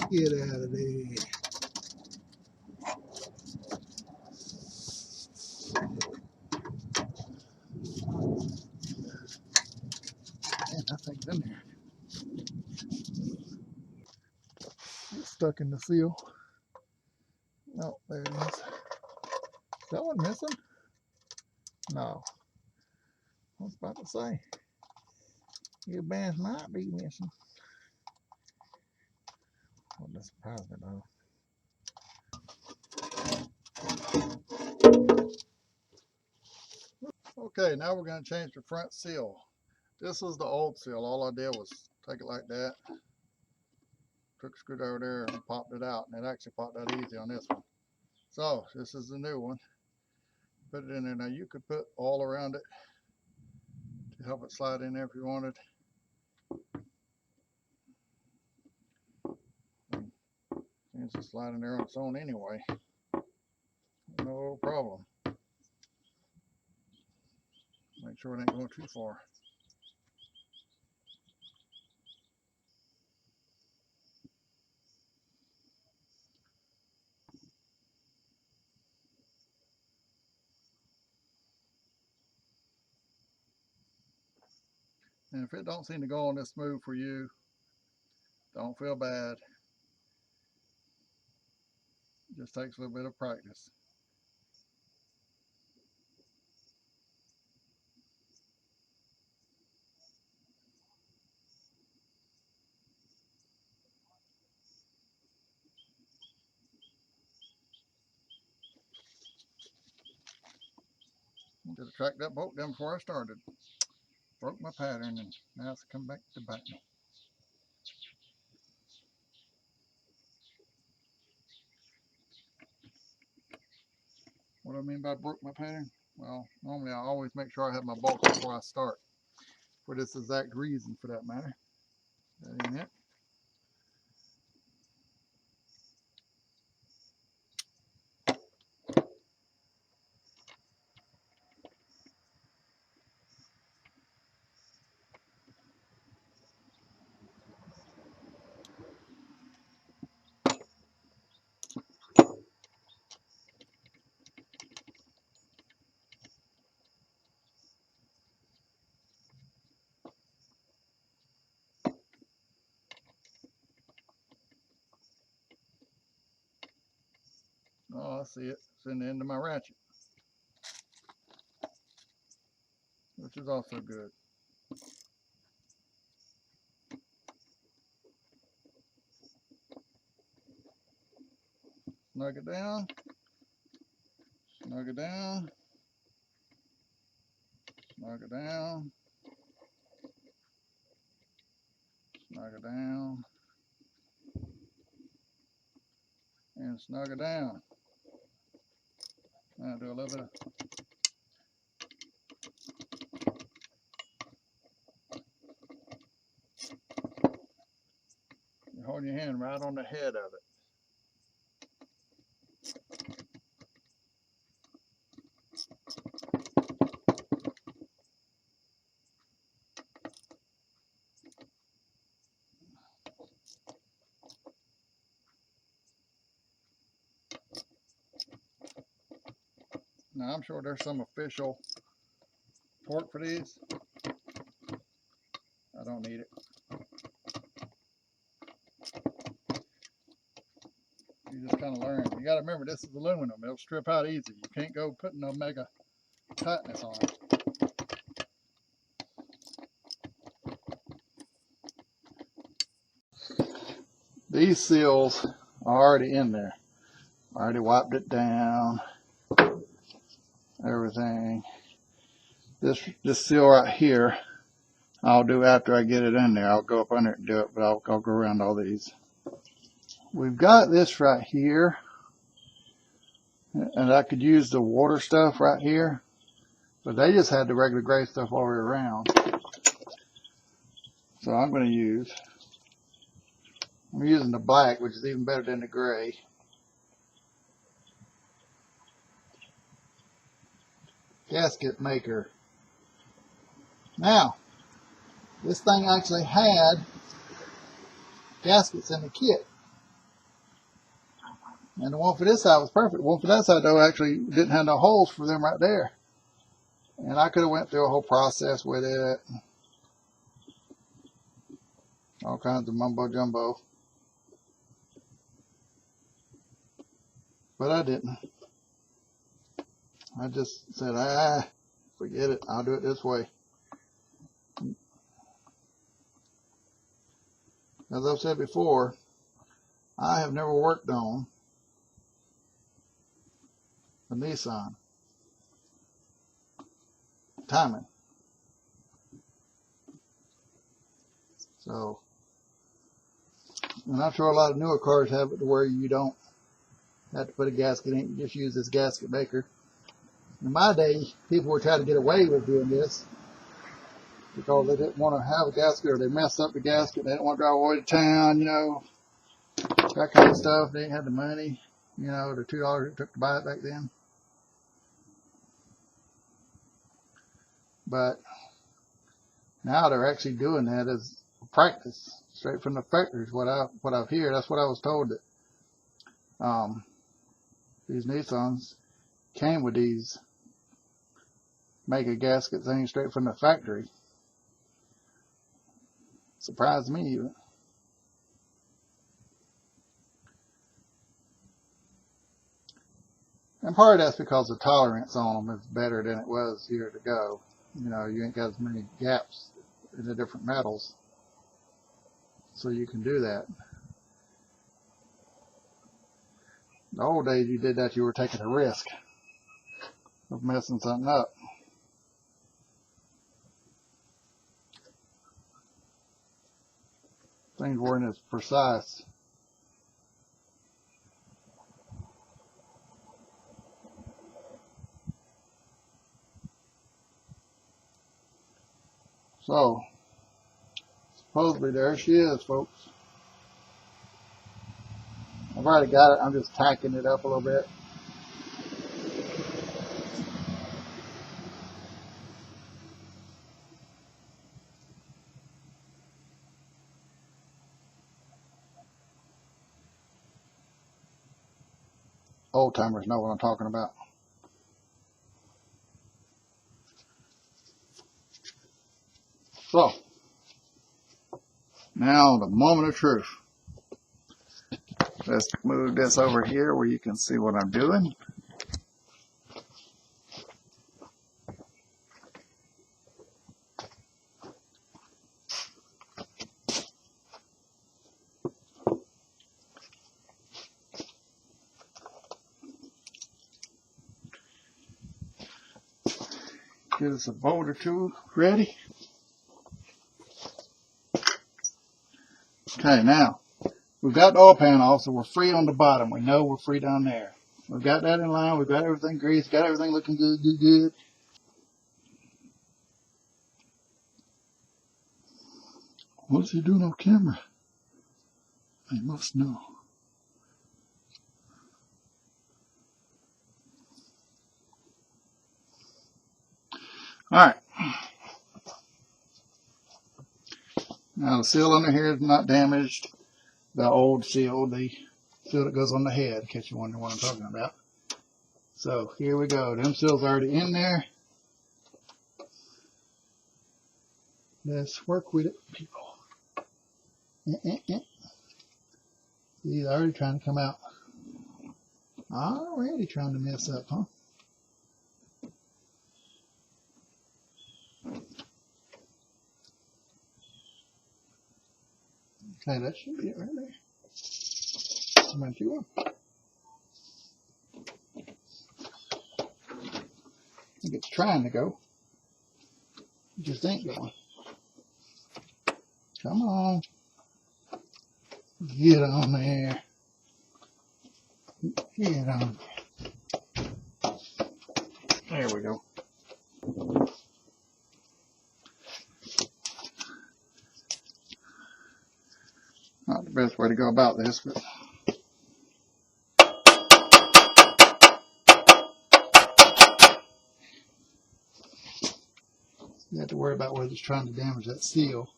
Speaker 1: Get out of there. Man, that thing's in there. It's stuck in the seal. Oh, there it is. Is that one missing? No. I was about to say, your bands might be missing. Well, that surprised me though. Okay, now we're going to change the front seal. This is the old seal. All I did was take it like that, took a screwdriver there and popped it out, and it actually popped out easy on this one. So this is the new one. Put it in there. Now you could put all around it to help it slide in there if you wanted. It's just sliding there on its own anyway. No problem. Make sure it ain't going too far. And if it don't seem to go on this smooth for you, don't feel bad. It just takes a little bit of practice. Should have tracked that bolt down before I started. Broke my pattern and now it's come back to bite me. What do I mean by broke my pattern? Well, normally I always make sure I have my bolts before I start. For this exact reason, for that matter. That ain't it. Oh, I see it. It's in the end of my ratchet, which is also good. Snug it down. Snug it down. Snug it down. Snug it down. and snug it down. Now do a little bit of hold your hand right on the head of it. Now I'm sure there's some official torque for these. I don't need it. You just kind of learn. You got to remember, this is aluminum. It'll strip out easy. You can't go putting no mega tightness on it. These seals are already in there. I already wiped it down. Everything. This seal right here, I'll do after I get it in there. I'll go up under it and do it, but I'll go around all these. We've got this right here, and I could use the water stuff right here, but they just had the regular gray stuff all the way around. So I'm using the black, which is even better than the gray. Gasket maker. Now, this thing actually had gaskets in the kit. And the one for this side was perfect. The one for that side, though, actually didn't have no holes for them right there. And I could have went through a whole process with it. All kinds of mumbo jumbo. But I didn't. I just said, forget it. I'll do it this way. As I've said before, I have never worked on a Nissan timing. So, and I'm sure a lot of newer cars have it to where you don't have to put a gasket in. You just use this gasket maker. In my day, people were trying to get away with doing this because they didn't want to have a gasket, or they messed up the gasket. They didn't want to drive all the way to town, you know, that kind of stuff. They didn't have the money, you know, the $2 it took to buy it back then. But now they're actually doing that as practice, straight from the factory. Is what I've heard. That's what I was told, that these Nissans came with these mega gasket things straight from the factory. Surprised me even. And part of that's because the tolerance on them is better than it was years ago. You know, you ain't got as many gaps in the different metals, so you can do that. The old days, you did that, you were taking a risk of messing something up. Things weren't as precise. So, supposedly there she is, folks. I've already got it. I'm just tacking it up a little bit. Old timers know what I'm talking about. So, now the moment of truth. Let's move this over here where you can see what I'm doing. Get us a bolt or two ready. Okay, now We've got the oil pan off, so we're free on the bottom. We know we're free down there. We've got that in line. We've got everything greased. Got everything looking good, good, good. What's he doing on camera? He must know. Alright. Now the seal under here is not damaged. The old seal, the seal that goes on the head, in case you wonder what I'm talking about. So here we go. Them seals are already in there. Let's work with it, people. He's already trying to come out. Already trying to mess up, huh? Okay, that should be it right there. How much you want? I think it's trying to go. It just ain't going. Come on. Get on there. Get on. There we go. Not the best way to go about this, but you have to worry about whether it's trying to damage that seal.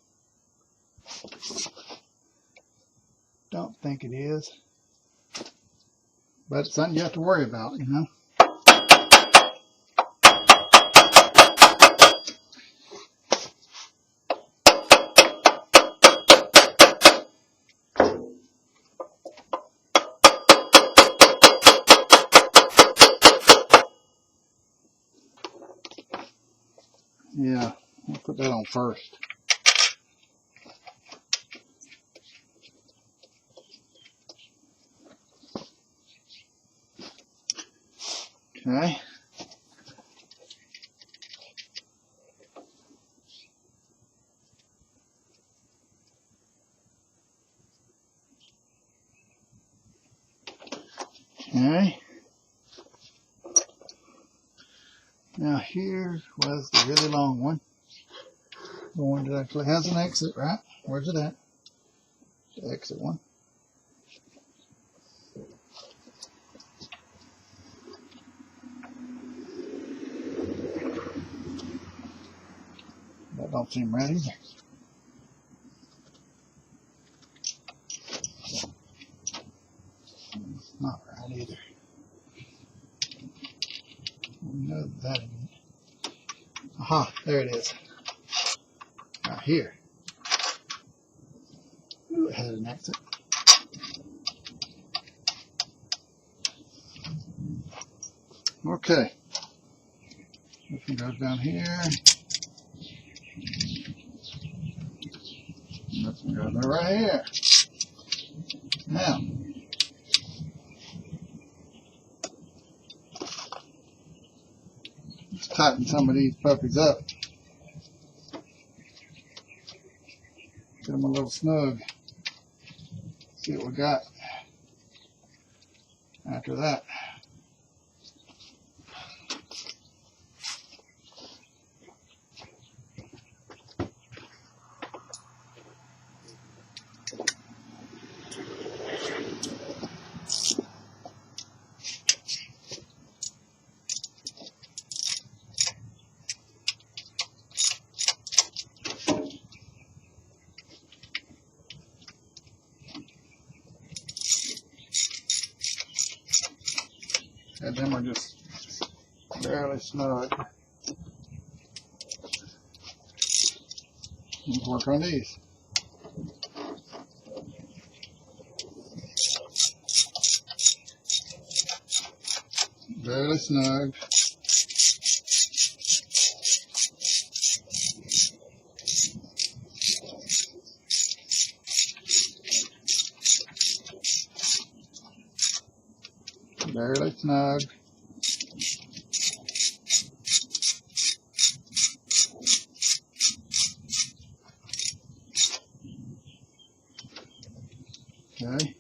Speaker 1: Don't think it is, but it's something you have to worry about, you know. Yeah, I'll put that on first. Okay. Okay. Now here was the really long one. The one that actually has an exit, right? Where's it at? The exit one. That don't seem right either. Not right either. No, that ain't it. Aha, there it is. Right here. Ooh, it had an exit. Okay. This one goes down here. This one goes right here. Now, let's tighten some of these puppies up. Get them a little snug. See what we got after that. And them are just barely snug. Let's work on these. Barely snug. Barely snug. Okay.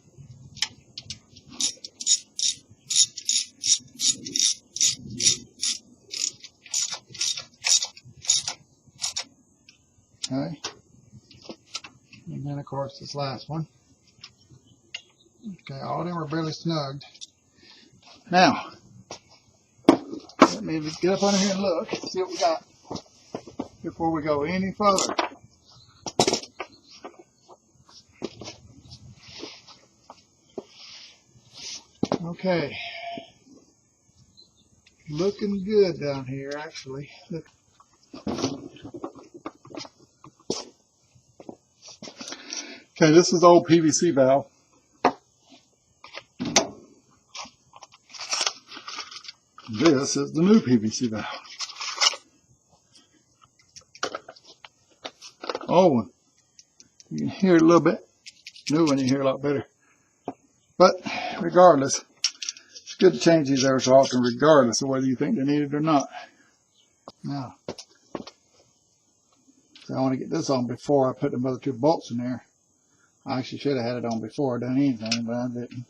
Speaker 1: Okay. And then of course this last one. Okay, all of them are barely snugged. Now, let me get up under here and look, see what we got before we go any further. Okay, looking good down here actually. Look. Okay, this is the old PVC valve. This is the new PVC valve. Old one, you can hear it a little bit. New one, you hear a lot better. But regardless, it's good to change these every so often, regardless of whether you think they need it or not. Now, so I want to get this on before I put the other two bolts in there. I actually should have had it on before I done anything, but I didn't.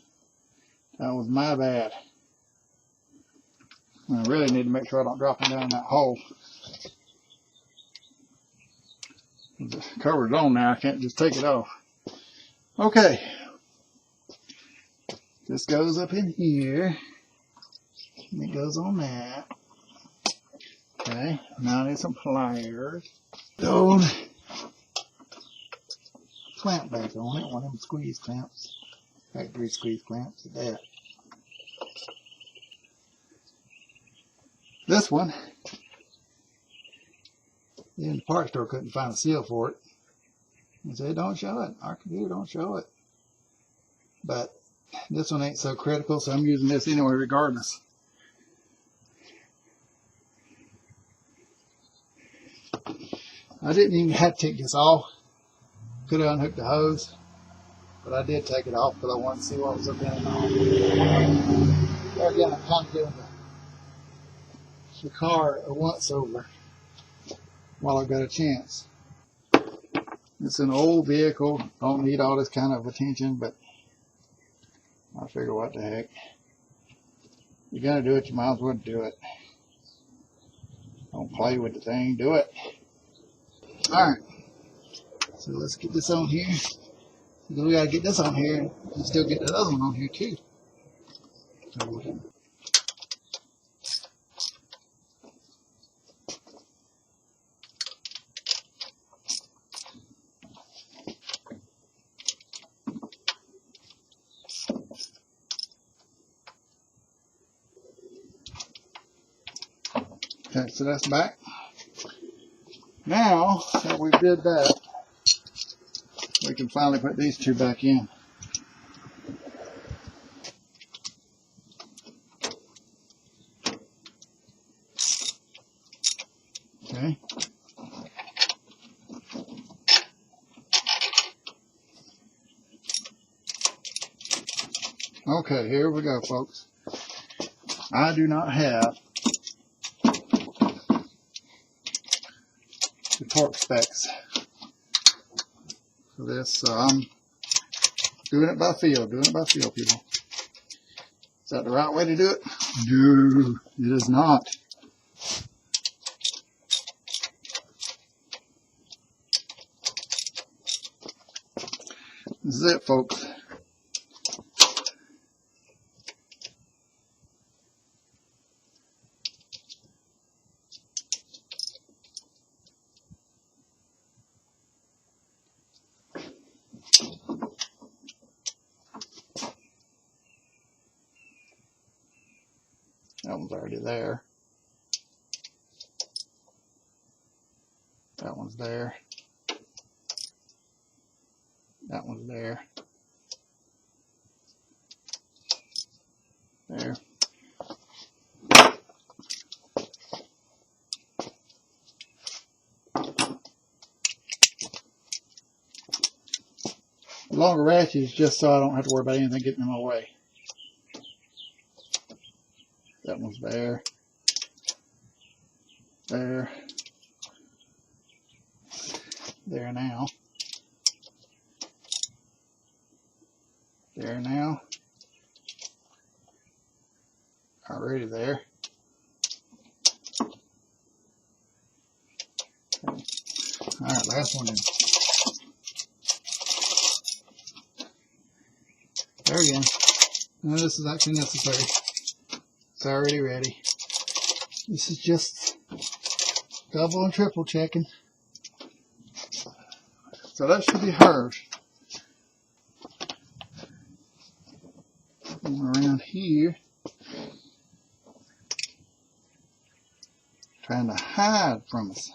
Speaker 1: That was my bad. I really need to make sure I don't drop them down in that hole. The cover's on now, I can't just take it off. Okay. This goes up in here. And it goes on that. Okay, now I need some pliers. Old clamp back on it, one of them squeeze clamps. Factory squeeze clamps at that. This one, even the parts store couldn't find a seal for it. They said, don't show it. Our computer don't show it. But this one ain't so critical, so I'm using this anyway regardless. I didn't even have to take this off. Could have unhooked the hose, but I did take it off because I wanted to see what was up in it. There again, I'm kind of giving the car a once over while I got a chance. It's an old vehicle, don't need all this kind of attention, but I figure what the heck. You're gonna do it, you might as well do it. Don't play with the thing, do it. Alright, so let's get this on here. Because we gotta get this on here and still get the other one on here too. Okay, so that's back. Now that we did that, we can finally put these two back in. Okay. Okay, here we go, folks. I do not have the torque specs for this, so I'm doing it by feel, people. Is that the right way to do it? No, it is not. This is it, folks. That one's already there. That one's there. That one's there. There. The longer ratchet is just so I don't have to worry about anything getting in my way. That one's there. There. There now. There now. Already there. Okay. Alright, last one in. There again. No, this is actually necessary. It's already ready. This is just double and triple checking. So that should be hers. Around here, trying to hide from us.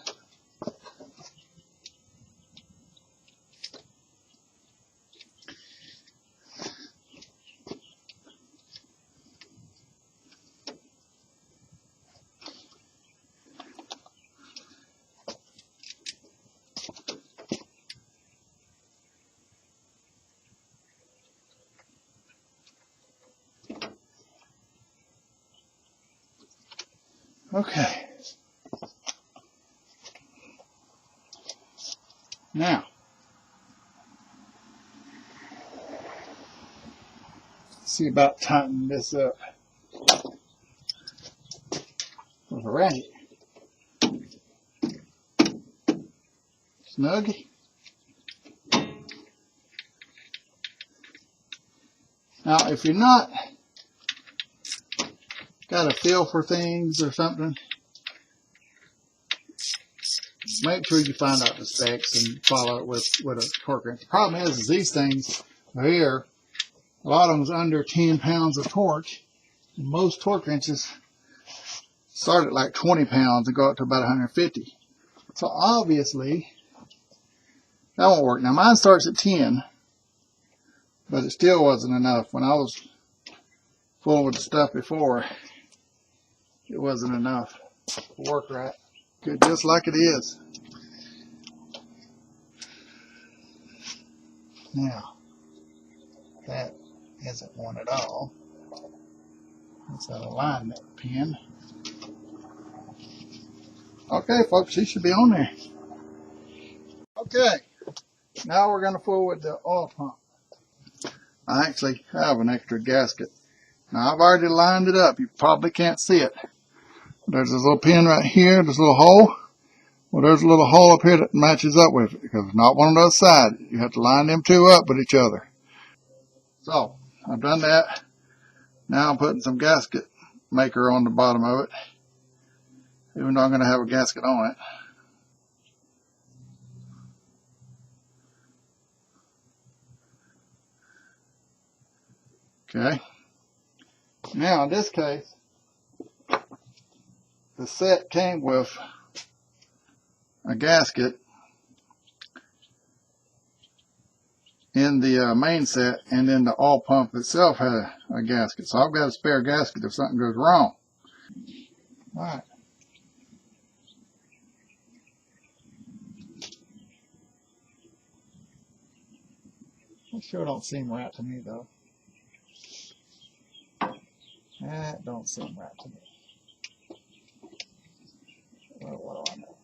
Speaker 1: Okay. Now, see about tightening this up. Alright. Snuggy. Now, if you're not got a feel for things or something, make sure you find out the specs and follow it with a torque wrench. The problem is these things here, a lot of them is under 10 pounds of torque, and most torque wrenches start at like 20 pounds and go up to about 150. So obviously, that won't work. Now mine starts at 10, but it still wasn't enough. When I was fooling with the stuff before, it wasn't enough to work right. Good, just like it is. Now, that isn't one at all. It's an alignment pin. Okay, folks, she should be on there. Okay, now we're going to fool with the oil pump. I actually have an extra gasket. Now, I've already lined it up. You probably can't see it. There's this little pin right here, this little hole. Well, there's a little hole up here that matches up with it, because it's not one on the other side. You have to line them two up with each other. So, I've done that. Now I'm putting some gasket maker on the bottom of it, even though I'm going to have a gasket on it. Okay. Now, in this case, the set came with a gasket in the main set, and then the oil pump itself had a gasket. So I've got a spare gasket if something goes wrong. All right. That sure don't seem right to me, though. That don't seem right to me. Well, what do I know?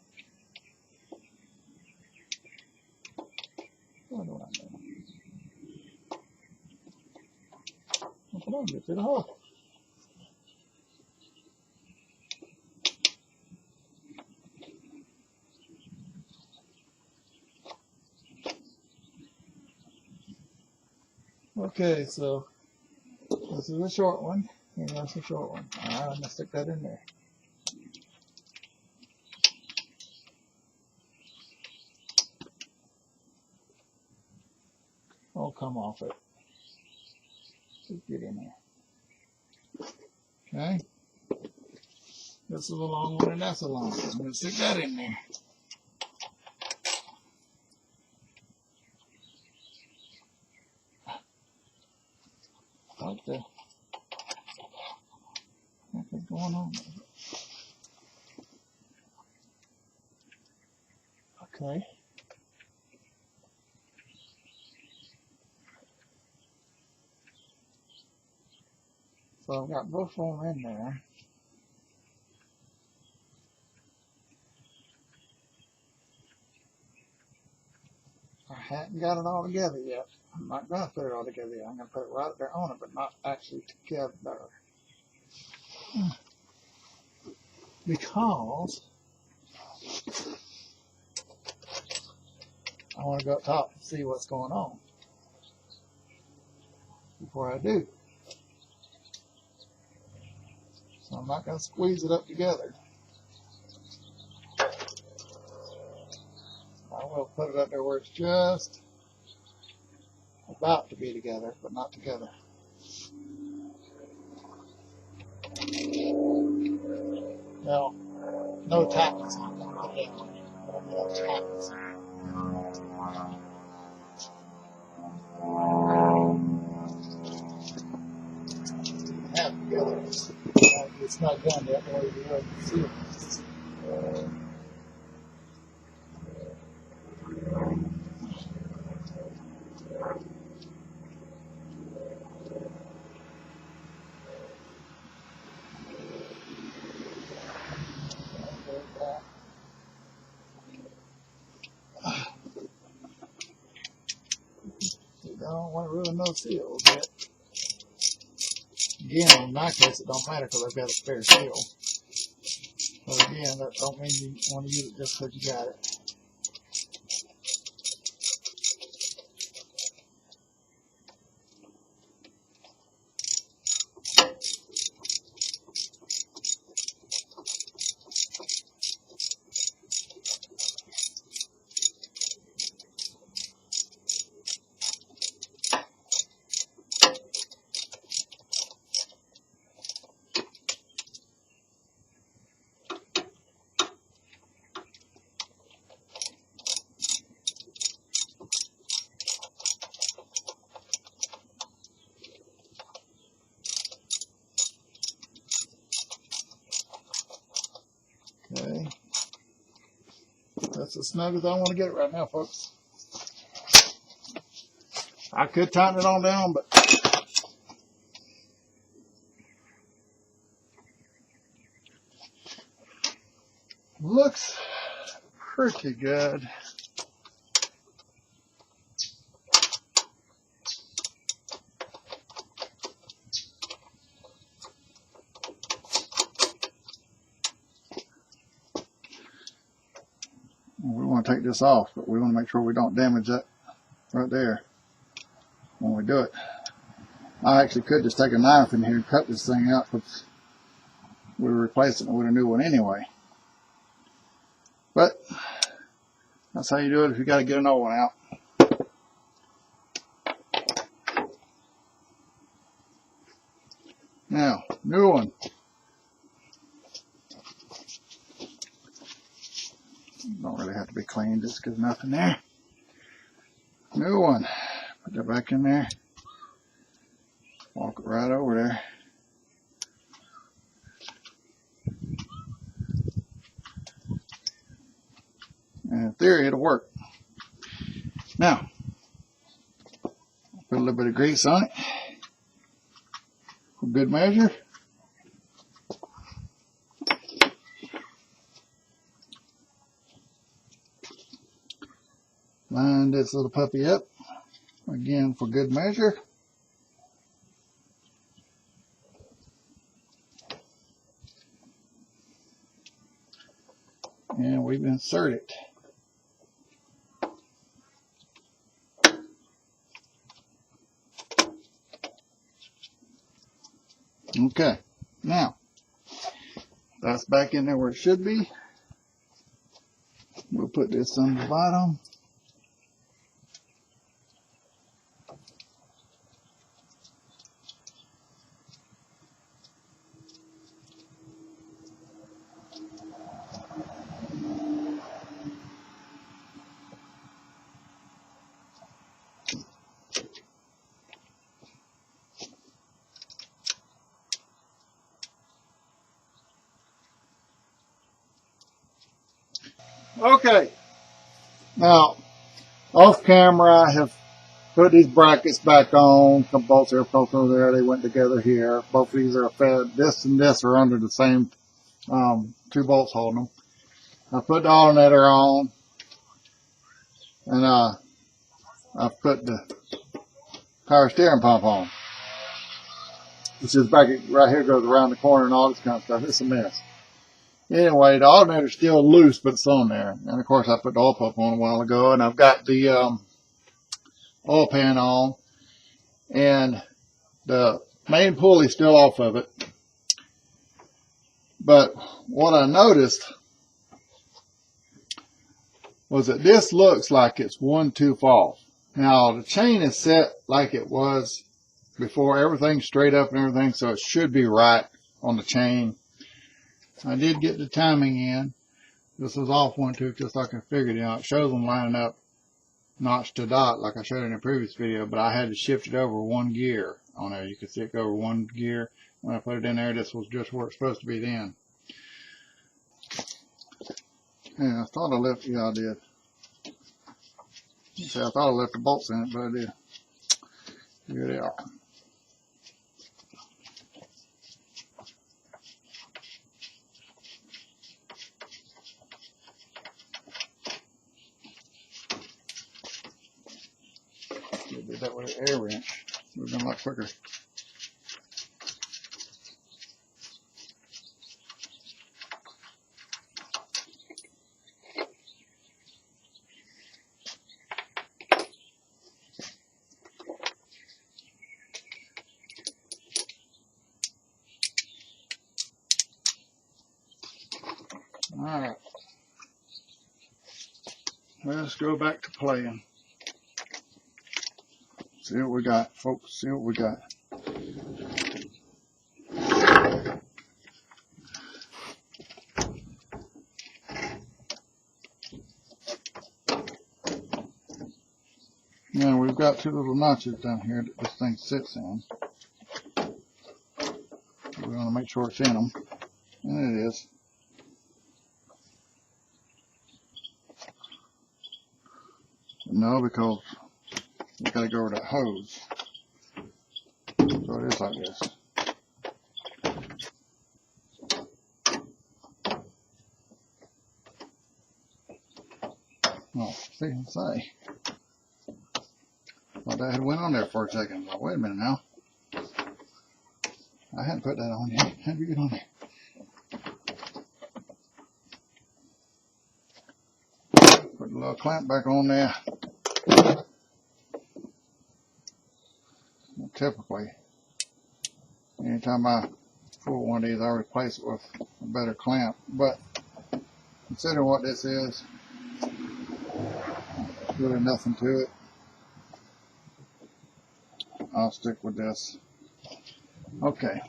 Speaker 1: What do I know? Well, come on, get through the hole. Okay, so this is a short one, and that's a short one. All right, I'm going to stick that in there. Oh, come off it. Just get in there. Okay. This is a long one, and that's a long one. I'm going to stick that in there. What the heck is going on? Okay. So I've got both of them in there. I hadn't got it all together yet. I'm not going to put it all together yet. I'm going to put it right there on it, but not actually together. Because I want to go up top and see what's going on before I do. So I'm not going to squeeze it up together. I will put it up there where it's just about to be together, but not together. Now, no tackles on it. Put it that way. No tackles. Half together. It's not done yet. The way you do it, see it. I don't want to really no seal, but again, in my case, it don't matter because I've got a spare seal. But again, that don't mean you want to use it just because you got it. Okay. That's as snug as I want to get it right now, folks. I could tighten it on down, but looks pretty good. We want to take this off, but we want to make sure we don't damage that right there when we do it. I actually could just take a knife in here and cut this thing out, but we're replacing it with a new one anyway. But that's how you do it if you got to get an old one out. Now, new one. Don't really have to be cleaned, just because nothing there. New one. Put that back in there. Walk it right over there. And in theory, it'll work. Now, put a little bit of grease on it for good measure. Line this little puppy up again for good measure. And we've inserted it. Okay, now that's back in there where it should be. We'll put this on the bottom. Okay, now off camera I have put these brackets back on. Some bolts are both over there. They went together here. Both of these are fed. This and this are under the same two bolts holding them. I put the alternator on, and I've put the power steering pump on. It's just back right here, goes around the corner and all this kind of stuff. It's a mess. Anyway, the alternator's still loose, but it's on there. And of course, I put the oil pump on a while ago, and I've got the oil pan on, and the main pulley's still off of it. But what I noticed was that this looks like it's one tooth off. Now, the chain is set like it was before, everything's straight up and everything, so it should be right on the chain. I did get the timing in. This was off one tooth just like I figured. You know, it shows them lining up notch to dot like I showed in a previous video, but I had to shift it over one gear on there. You can see it go over one gear. When I put it in there, this was just where it's supposed to be then. Yeah, I thought I left, yeah, I did. See, I thought I left the bolts in it, but I did. Here they are. Did that with an air wrench. It would have been a lot quicker. Alright. Let's go back to playing. See what we got, folks. See what we got. Now we've got two little notches down here that this thing sits in. We want to make sure it's in them, and it is. No, because we got to go over that hose. So it is like this. Oh, see, say. Thought that had went on there for a second. Like, wait a minute now. I hadn't put that on yet. How did we get on there? Put the little clamp back on there. Typically, anytime I pull one of these, I replace it with a better clamp. But considering what this is, there's really nothing to it. I'll stick with this. Okay.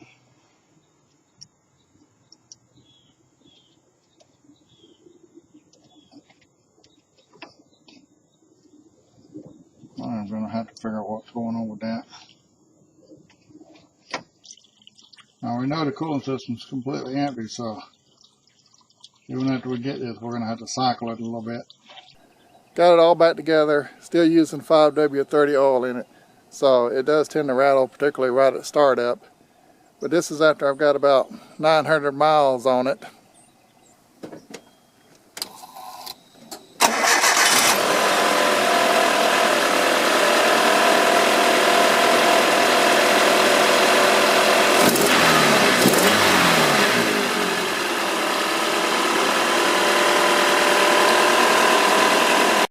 Speaker 1: I'm going to have to figure out what's going on with that. Now we know the cooling system's completely empty, so even after we get this, we're going to have to cycle it a little bit. Got it all back together, still using 5W30 oil in it, so it does tend to rattle, particularly right at startup. But this is after I've got about 900 miles on it.